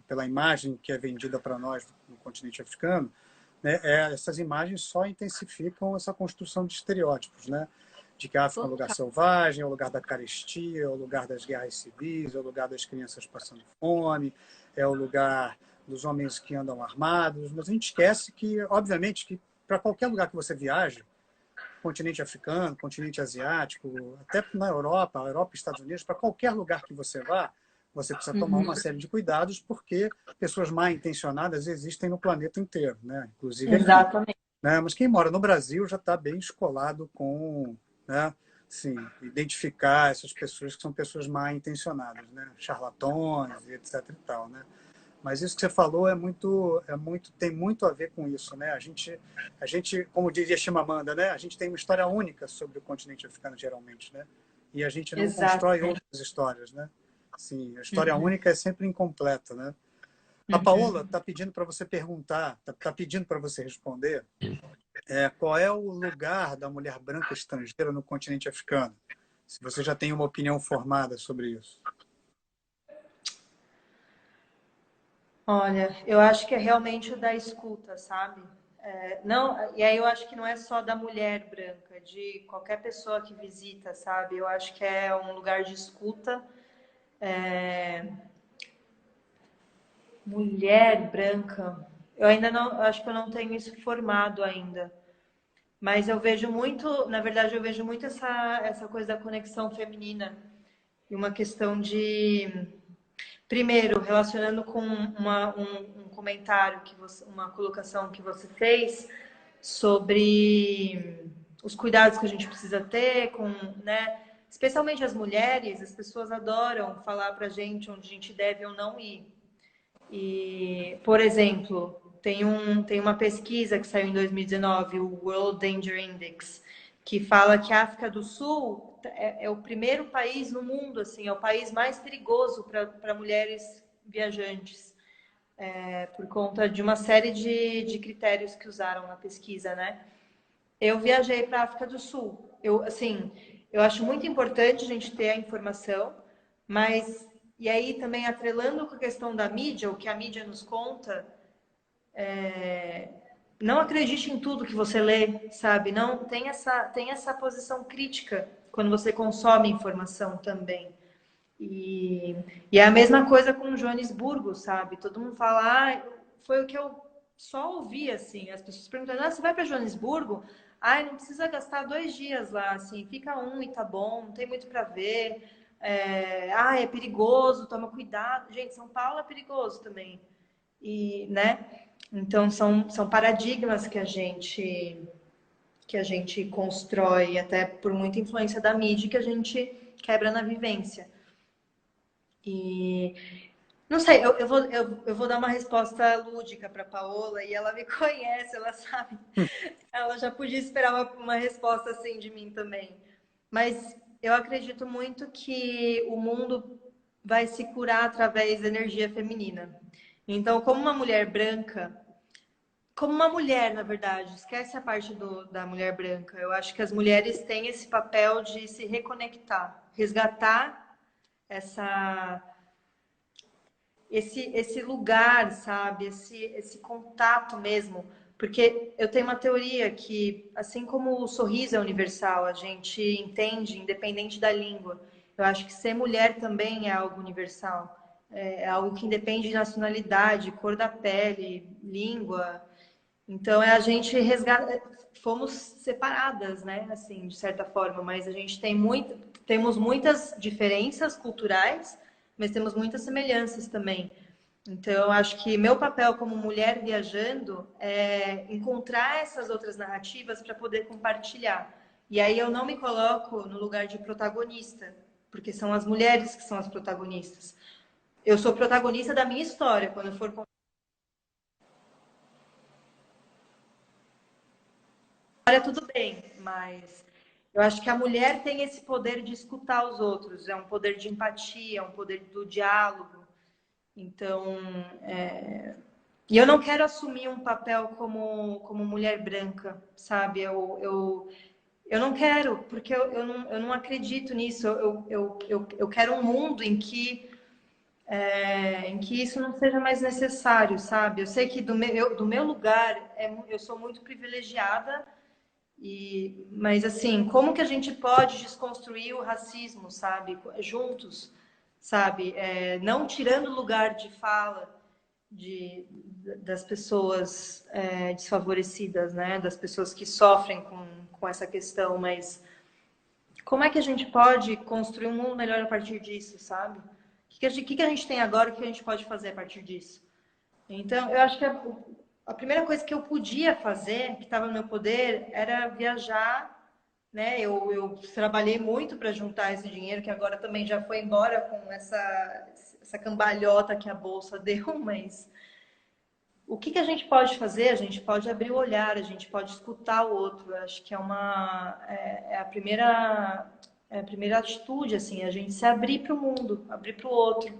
[SPEAKER 1] pela imagem que é vendida para nós no continente africano, né, essas imagens só intensificam essa construção de estereótipos, né? De que a África é um lugar selvagem, é o lugar da carestia, é o lugar das guerras civis, é o lugar das crianças passando fome, é o lugar dos homens que andam armados. Mas a gente esquece que, obviamente, que para qualquer lugar que você viaje, continente africano, continente asiático, até na Europa e Estados Unidos, para qualquer lugar que você vá, você precisa tomar uma série de cuidados, porque pessoas mal intencionadas existem no planeta inteiro, né? Inclusive aqui.
[SPEAKER 2] Exatamente.
[SPEAKER 1] Né? Mas quem mora no Brasil já está bem escolado com, né? Sim, identificar essas pessoas que são pessoas mal intencionadas, né? Charlatões, etc. e tal, né? Mas isso que você falou tem muito a ver com isso, né? A gente, como dizia Chimamanda, né? A gente tem uma história única sobre o continente africano geralmente, né? E a gente não constrói
[SPEAKER 2] Exatamente.
[SPEAKER 1] outras histórias, né? Sim, a história
[SPEAKER 2] Uhum.
[SPEAKER 1] única é sempre incompleta, né? A Paola
[SPEAKER 2] Uhum.
[SPEAKER 1] está pedindo para você perguntar, está pedindo para você responder, qual é o lugar da mulher branca estrangeira no continente africano? Se você já tem uma opinião formada sobre isso.
[SPEAKER 2] Olha, eu acho que é realmente o da escuta, sabe? Não, e aí eu acho que não é só da mulher branca, é de qualquer pessoa que visita, sabe? Eu acho que é um lugar de escuta. Mulher branca, eu ainda não, eu acho que eu não tenho isso formado ainda. Mas eu vejo muito, na verdade, eu vejo muito essa coisa da conexão feminina e uma questão de, primeiro, relacionando com um comentário que você, uma colocação que você fez sobre os cuidados que a gente precisa ter com, né? Especialmente as mulheres, as pessoas adoram falar pra gente onde a gente deve ou não ir. E, por exemplo, tem uma pesquisa que saiu em 2019, o World Danger Index, que fala que a África do Sul é o primeiro país no mundo, assim, é o país mais perigoso para mulheres viajantes, por conta de uma série de critérios que usaram na pesquisa, né? Eu viajei para a África do Sul. Assim, eu acho muito importante a gente ter a informação, mas e aí também atrelando com a questão da mídia, o que a mídia nos conta, não acredite em tudo que você lê, sabe? Não tem essa posição crítica quando você consome informação também. E, e é a mesma coisa com Joanesburgo, sabe? Todo mundo fala, foi o que eu só ouvi, assim, as pessoas perguntando, você vai para Joanesburgo? Ai, não precisa gastar 2 dias lá, assim, fica um e tá bom, não tem muito para ver. É perigoso, toma cuidado. Gente, São Paulo é perigoso também. E, né? Então, são paradigmas que a gente constrói, até por muita influência da mídia, que a gente quebra na vivência. E não sei, eu vou dar uma resposta lúdica para Paola e ela me conhece, ela sabe. Ela já podia esperar uma resposta assim de mim também. Mas eu acredito muito que o mundo vai se curar através da energia feminina. Então, como uma mulher branca, como uma mulher, na verdade, esquece a parte da mulher branca. Eu acho que as mulheres têm esse papel de se reconectar, resgatar essa esse lugar, sabe? Esse contato mesmo. Porque eu tenho uma teoria que, assim como o sorriso é universal, a gente entende independente da língua. Eu acho que ser mulher também é algo universal. É algo que independe de nacionalidade, cor da pele, língua. Então é a gente resgatar. Fomos separadas, né? Assim, de certa forma, mas a gente temos muitas diferenças culturais, mas temos muitas semelhanças também. Então, eu acho que meu papel como mulher viajando é encontrar essas outras narrativas para poder compartilhar. E aí eu não me coloco no lugar de protagonista, porque são as mulheres que são as protagonistas. Eu sou protagonista da minha história. Quando eu for contar a história, tudo bem, mas eu acho que a mulher tem esse poder de escutar os outros, é um poder de empatia, é um poder do diálogo. Então, e eu não quero assumir um papel como mulher branca, sabe? Eu não quero, porque eu não acredito nisso. Eu quero um mundo em que isso não seja mais necessário, sabe? Eu sei que do meu lugar, eu sou muito privilegiada, mas assim, como que a gente pode desconstruir o racismo, sabe? Juntos, sabe? Não tirando lugar de fala de, das pessoas desfavorecidas, né? Das pessoas que sofrem com essa questão, mas como é que a gente pode construir um mundo melhor a partir disso, sabe? Que a gente tem agora, o que a gente pode fazer a partir disso? Então, eu acho que a primeira coisa que eu podia fazer, que estava no meu poder, era viajar, né? Eu trabalhei muito para juntar esse dinheiro, que agora também já foi embora com essa cambalhota que a Bolsa deu, mas o que a gente pode fazer? A gente pode abrir o olhar, a gente pode escutar o outro. Eu acho que é a primeira atitude, assim, a gente se abrir para o mundo, abrir para o outro,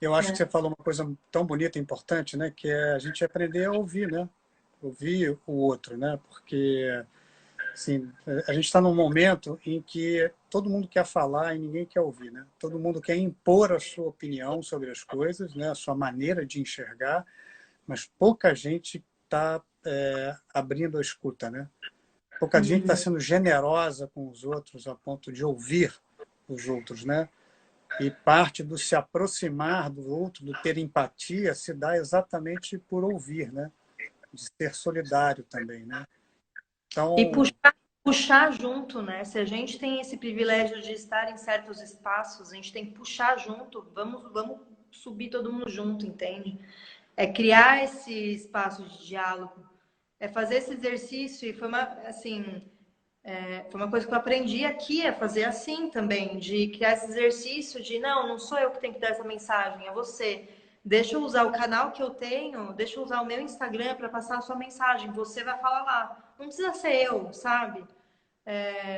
[SPEAKER 1] Eu acho que
[SPEAKER 2] né?
[SPEAKER 1] você falou uma coisa tão bonita e importante, né? Que é a gente aprender a ouvir, né? Ouvir o outro, né? Porque assim, a gente está num momento em que todo mundo quer falar e ninguém quer ouvir, né? Todo mundo quer impor a sua opinião sobre as coisas, né? A sua maneira de enxergar, mas pouca gente está abrindo a escuta, né? Pouca gente está
[SPEAKER 2] Uhum.
[SPEAKER 1] sendo generosa com os outros a ponto de ouvir os outros, né? E parte do se aproximar do outro, do ter empatia, se dá exatamente por ouvir, né? De ser solidário também, né?
[SPEAKER 2] E
[SPEAKER 1] Então,
[SPEAKER 2] puxar junto, né? Se a gente tem esse privilégio de estar em certos espaços, a gente tem que puxar junto, vamos subir todo mundo junto, entende? É criar esse espaço de diálogo, é fazer esse exercício, e foi foi uma coisa que eu aprendi aqui a fazer assim também, de criar esse exercício de não sou eu que tenho que dar essa mensagem, é você. Deixa eu usar o canal que eu tenho, deixa eu usar o meu Instagram para passar a sua mensagem, você vai falar lá. Não precisa ser eu, sabe?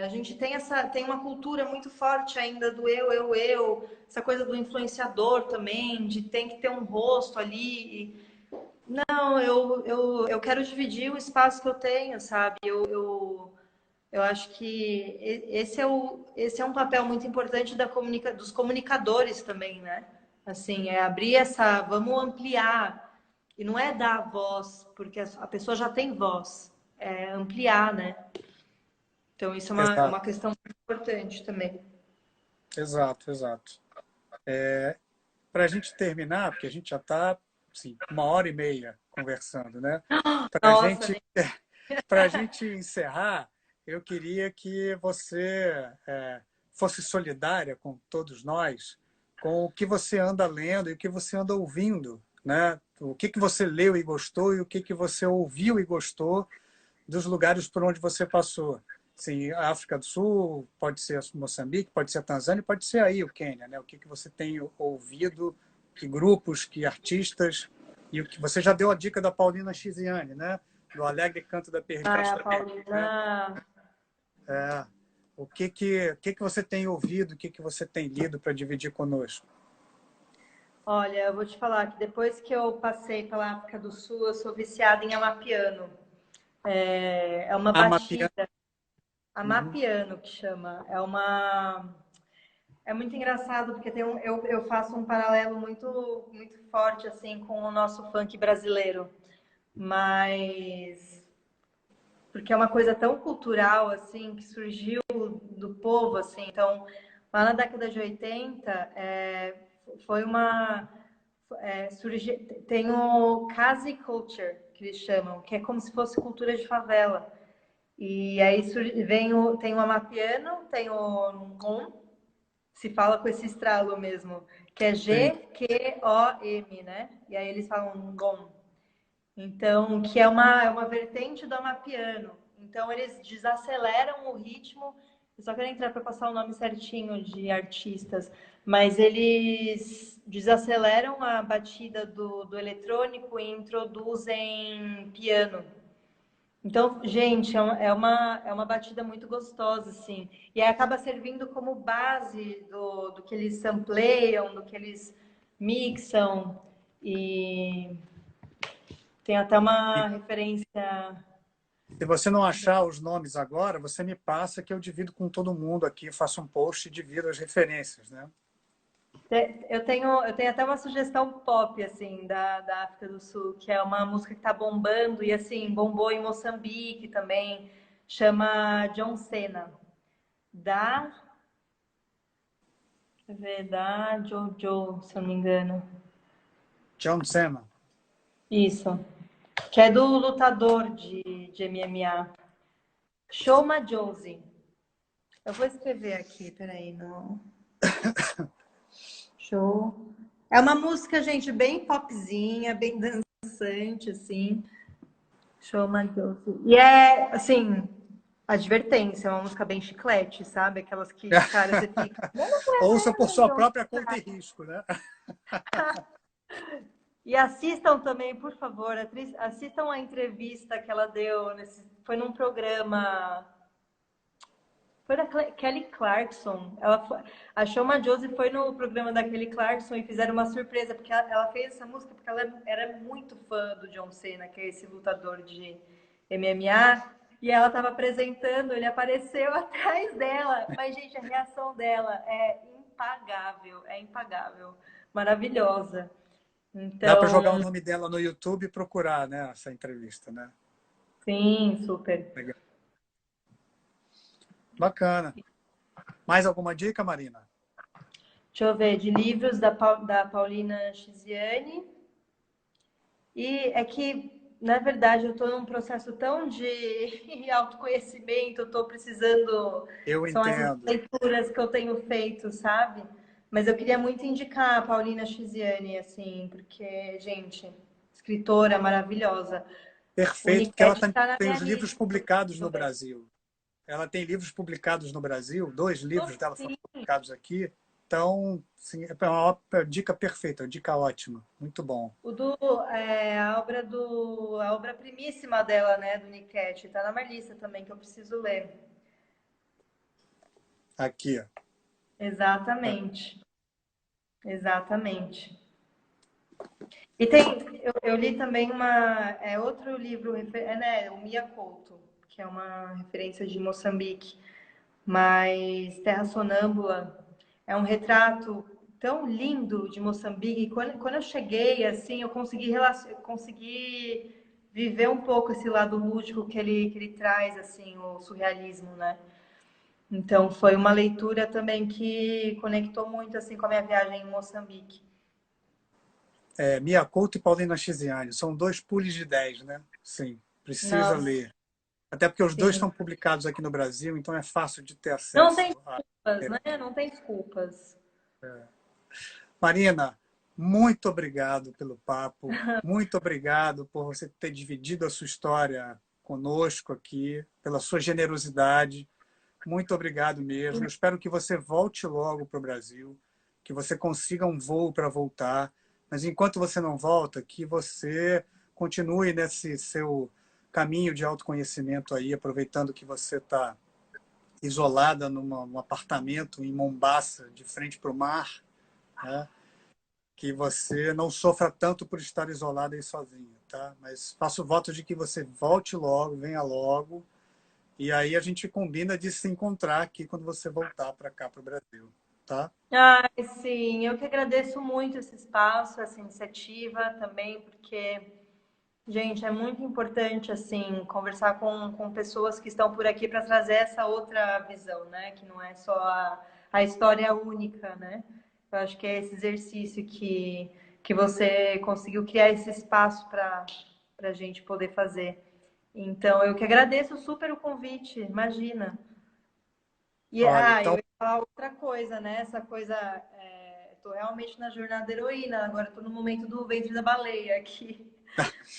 [SPEAKER 2] A gente tem uma cultura muito forte ainda do eu, essa coisa do influenciador também, de tem que ter um rosto ali. Não, eu quero dividir o espaço que eu tenho, sabe? Eu acho que esse é um papel muito importante dos comunicadores também, né? Assim, é abrir vamos ampliar. E não é dar voz, porque a pessoa já tem voz. É ampliar, né? Então, isso é
[SPEAKER 1] exato,
[SPEAKER 2] uma questão muito importante também.
[SPEAKER 1] exato, exato. Para a gente terminar, porque a gente já está assim, 1 hora e meia conversando, né? Para
[SPEAKER 2] Nossa,
[SPEAKER 1] gente, para a gente encerrar, eu queria que você fosse solidária com todos nós, com o que você anda lendo e o que você anda ouvindo, né? O que você leu e gostou e o que você ouviu e gostou dos lugares por onde você passou. Sim, a África do Sul, pode ser Moçambique, pode ser a Tanzânia, pode ser aí o Quênia, né? O que você tem ouvido, que grupos, que artistas, e o que você já deu a dica da Paulina Chiziane, né? Do Alegre Canto da
[SPEAKER 2] a
[SPEAKER 1] Perdizes, né?
[SPEAKER 2] Paulina.
[SPEAKER 1] É, o que você tem ouvido, o que você tem lido para dividir conosco?
[SPEAKER 2] Olha, eu vou te falar que depois que eu passei pela África do Sul, eu sou viciada em amapiano. É uma
[SPEAKER 1] Amapiano.
[SPEAKER 2] batida,
[SPEAKER 1] Uhum.
[SPEAKER 2] amapiano que chama. É muito engraçado porque eu faço um paralelo muito forte assim com o nosso funk brasileiro, mas porque é uma coisa tão cultural assim que surgiu do povo assim. Então, lá na década de 80, foi uma tem o Kasi Culture que eles chamam, que é como se fosse cultura de favela. E aí tem o amapiano, tem o Ngom, se fala com esse estralo mesmo, que é
[SPEAKER 1] Sim.
[SPEAKER 2] G-Q-O-M, né? E aí eles falam Ngom. Então, que é uma vertente do amapiano. Então, eles desaceleram o ritmo. Eu só quero entrar para passar o nome certinho de artistas, mas eles desaceleram a batida do eletrônico e introduzem piano. Então, gente, é uma batida muito gostosa, assim. E aí acaba servindo como base do que eles sampleiam, do que eles mixam. E tem até
[SPEAKER 1] E
[SPEAKER 2] uma referência.
[SPEAKER 1] Se você não achar os nomes agora, você me passa que eu divido com todo mundo aqui, faço um post e divido as referências, né?
[SPEAKER 2] Eu tenho até uma sugestão pop, assim, da África do Sul, que é uma música que tá bombando e, assim, bombou em Moçambique também, chama John Cena, da, da Jojo, se eu não me engano.
[SPEAKER 1] John Cena.
[SPEAKER 2] Isso, que é do lutador de MMA. Shoma Josie. Eu vou escrever aqui, peraí, no show. É uma música, gente, bem popzinha, bem dançante, assim. Shoma Josie. E é, assim, advertência, é uma música bem chiclete, sabe? Aquelas que de cara você fica.
[SPEAKER 1] Ouça por sua própria conta e risco, né?
[SPEAKER 2] E assistam também, por favor, assistam a entrevista que ela deu. Foi num programa. Foi da Kelly Clarkson. A Shoma Josie foi no programa da Kelly Clarkson e fizeram uma surpresa, porque ela fez essa música porque ela era muito fã do John Cena, que é esse lutador de MMA. E ela estava apresentando, ele apareceu atrás dela. Mas, gente, a reação dela é impagável, maravilhosa.
[SPEAKER 1] Dá para jogar o
[SPEAKER 2] Então,
[SPEAKER 1] nome dela no YouTube e procurar, né, essa entrevista, né?
[SPEAKER 2] sim, super.
[SPEAKER 1] Legal. Bacana. Mais alguma dica, Marina?
[SPEAKER 2] Deixa eu ver, de livros da Paulina Chiziane. E é que, na verdade, eu estou num processo tão de autoconhecimento, eu estou precisando.
[SPEAKER 1] Eu
[SPEAKER 2] São essas
[SPEAKER 1] entendo.
[SPEAKER 2] leituras que eu tenho feito, sabe? Mas eu queria muito indicar a Paulina Chiziane, assim, porque, gente, escritora maravilhosa. O
[SPEAKER 1] Perfeito, porque ela
[SPEAKER 2] Niket
[SPEAKER 1] também
[SPEAKER 2] está na
[SPEAKER 1] tem
[SPEAKER 2] minha
[SPEAKER 1] os livros
[SPEAKER 2] lista
[SPEAKER 1] publicados no
[SPEAKER 2] também.
[SPEAKER 1] Brasil. Ela tem livros publicados no Brasil, 2 livros dela foram
[SPEAKER 2] Sim,
[SPEAKER 1] publicados aqui. Então, sim, é uma dica perfeita, uma dica ótima. Muito bom.
[SPEAKER 2] a obra primíssima dela, né, do Niket, está na minha lista também, que eu preciso ler.
[SPEAKER 1] Aqui, ó.
[SPEAKER 2] Exatamente, exatamente. E eu li também outro livro, né, o Mia Couto, que é uma referência de Moçambique, mas Terra Sonâmbula é um retrato tão lindo de Moçambique. Quando eu cheguei, assim, eu consegui viver um pouco esse lado lúdico que ele traz, assim, o surrealismo, né? Então, foi uma leitura também que conectou muito, assim, com a minha viagem em Moçambique.
[SPEAKER 1] Mia Couto e Paulina Chiziane. São 2 pulos de 10, né? Sim, precisa
[SPEAKER 2] Nossa,
[SPEAKER 1] ler. Até porque os dois
[SPEAKER 2] sim.
[SPEAKER 1] estão publicados aqui no Brasil, então é fácil de ter
[SPEAKER 2] Não
[SPEAKER 1] acesso.
[SPEAKER 2] tem desculpas, né? Não tem desculpas.
[SPEAKER 1] Marina, muito obrigado pelo papo. Muito obrigado por você ter dividido a sua história conosco aqui, pela sua generosidade. Muito obrigado mesmo. Eu espero que você volte logo para o Brasil, que você consiga um voo para voltar. Mas enquanto você não volta, que você continue nesse seu caminho de autoconhecimento aí, aproveitando que você está isolada num apartamento em Mombasa, de frente para o mar, né? Que você não sofra tanto por estar isolada e sozinha, tá? Mas faço voto de que você volte logo, venha logo, e aí a gente combina de se encontrar aqui quando você voltar para cá, para o Brasil, tá?
[SPEAKER 2] Ai, sim, eu que agradeço muito esse espaço, essa iniciativa também, porque, gente, é muito importante, assim, conversar com pessoas que estão por aqui para trazer essa outra visão, né? Que não é só a história única, né? Eu acho que é esse exercício que você conseguiu criar esse espaço para a gente poder fazer. Então, eu que agradeço super o convite, imagina. E
[SPEAKER 1] Olha,
[SPEAKER 2] eu
[SPEAKER 1] então,
[SPEAKER 2] ia falar outra coisa, né? Essa coisa, tô realmente na jornada heroína, agora tô no momento do ventre da baleia aqui,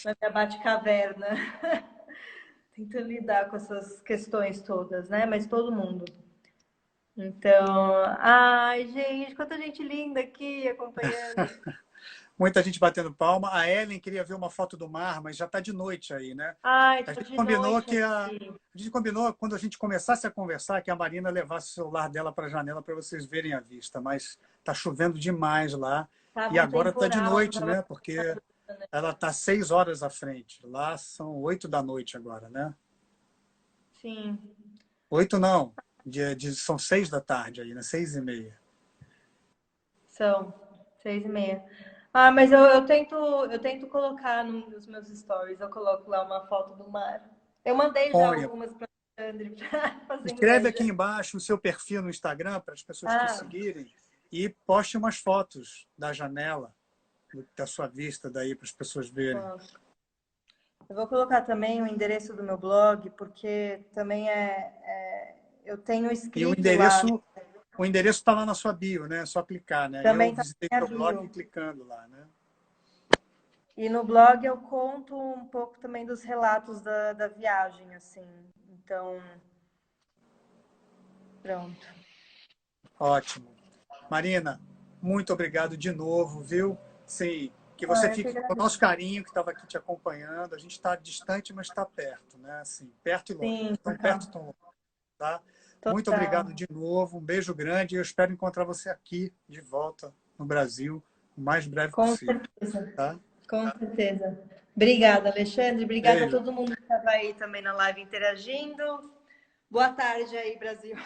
[SPEAKER 2] na minha Batcaverna, tentando lidar com essas questões todas, né? Mas todo mundo. Então, ai, gente, quanta gente linda aqui acompanhando.
[SPEAKER 1] muita gente batendo palma. A Ellen queria ver uma foto do mar, mas já está de noite aí, né?
[SPEAKER 2] Ai,
[SPEAKER 1] A
[SPEAKER 2] tô
[SPEAKER 1] gente
[SPEAKER 2] de
[SPEAKER 1] combinou
[SPEAKER 2] noite
[SPEAKER 1] que
[SPEAKER 2] aqui.
[SPEAKER 1] a gente combinou quando a gente começasse a conversar que a Marina levasse o celular dela para a janela para vocês verem a vista, mas está chovendo demais lá e
[SPEAKER 2] Tava um
[SPEAKER 1] agora está de
[SPEAKER 2] temporal,
[SPEAKER 1] noite,
[SPEAKER 2] tava.
[SPEAKER 1] né? Porque ela está 6 horas à frente. Lá são 8 da noite agora, né?
[SPEAKER 2] Sim.
[SPEAKER 1] 8 não, são 6 da tarde aí, né? 6h30.
[SPEAKER 2] São 6h30. Ah, mas eu tento colocar nos meus stories, eu coloco lá uma foto do mar. Eu mandei já
[SPEAKER 1] Olha,
[SPEAKER 2] algumas para o Alexandre para fazer
[SPEAKER 1] escreve
[SPEAKER 2] inveja.
[SPEAKER 1] aqui embaixo o seu perfil no Instagram para as pessoas te
[SPEAKER 2] Ah,
[SPEAKER 1] seguirem e poste umas fotos da janela, da sua vista daí para as pessoas verem.
[SPEAKER 2] posso. Eu vou colocar também o endereço do meu blog, porque também eu tenho
[SPEAKER 1] E o
[SPEAKER 2] escrito lá,
[SPEAKER 1] endereço o endereço está lá na sua bio, né? É só clicar, né? Eu
[SPEAKER 2] também está
[SPEAKER 1] visitei
[SPEAKER 2] na
[SPEAKER 1] seu
[SPEAKER 2] minha
[SPEAKER 1] blog
[SPEAKER 2] bio.
[SPEAKER 1] clicando lá, né?
[SPEAKER 2] E no blog eu conto um pouco também dos relatos da viagem, assim. Então, pronto.
[SPEAKER 1] Ótimo. Marina, muito obrigado de novo, viu? Sim, que você
[SPEAKER 2] Ah, eu que
[SPEAKER 1] fique com o nosso
[SPEAKER 2] agradeço.
[SPEAKER 1] carinho que estava aqui te acompanhando. A gente está distante, mas está perto, né? Assim, perto e longe.
[SPEAKER 2] Sim,
[SPEAKER 1] Tão perto e
[SPEAKER 2] total.
[SPEAKER 1] tão longe, tá? Muito obrigado
[SPEAKER 2] Total.
[SPEAKER 1] de novo. Um beijo grande e eu espero encontrar você aqui de volta no Brasil o mais breve
[SPEAKER 2] Com
[SPEAKER 1] possível,
[SPEAKER 2] certeza.
[SPEAKER 1] tá?
[SPEAKER 2] Com certeza. Obrigada, Alexandre. Obrigada a
[SPEAKER 1] Beijo.
[SPEAKER 2] todo mundo que estava aí também na live interagindo. Boa tarde aí, Brasil.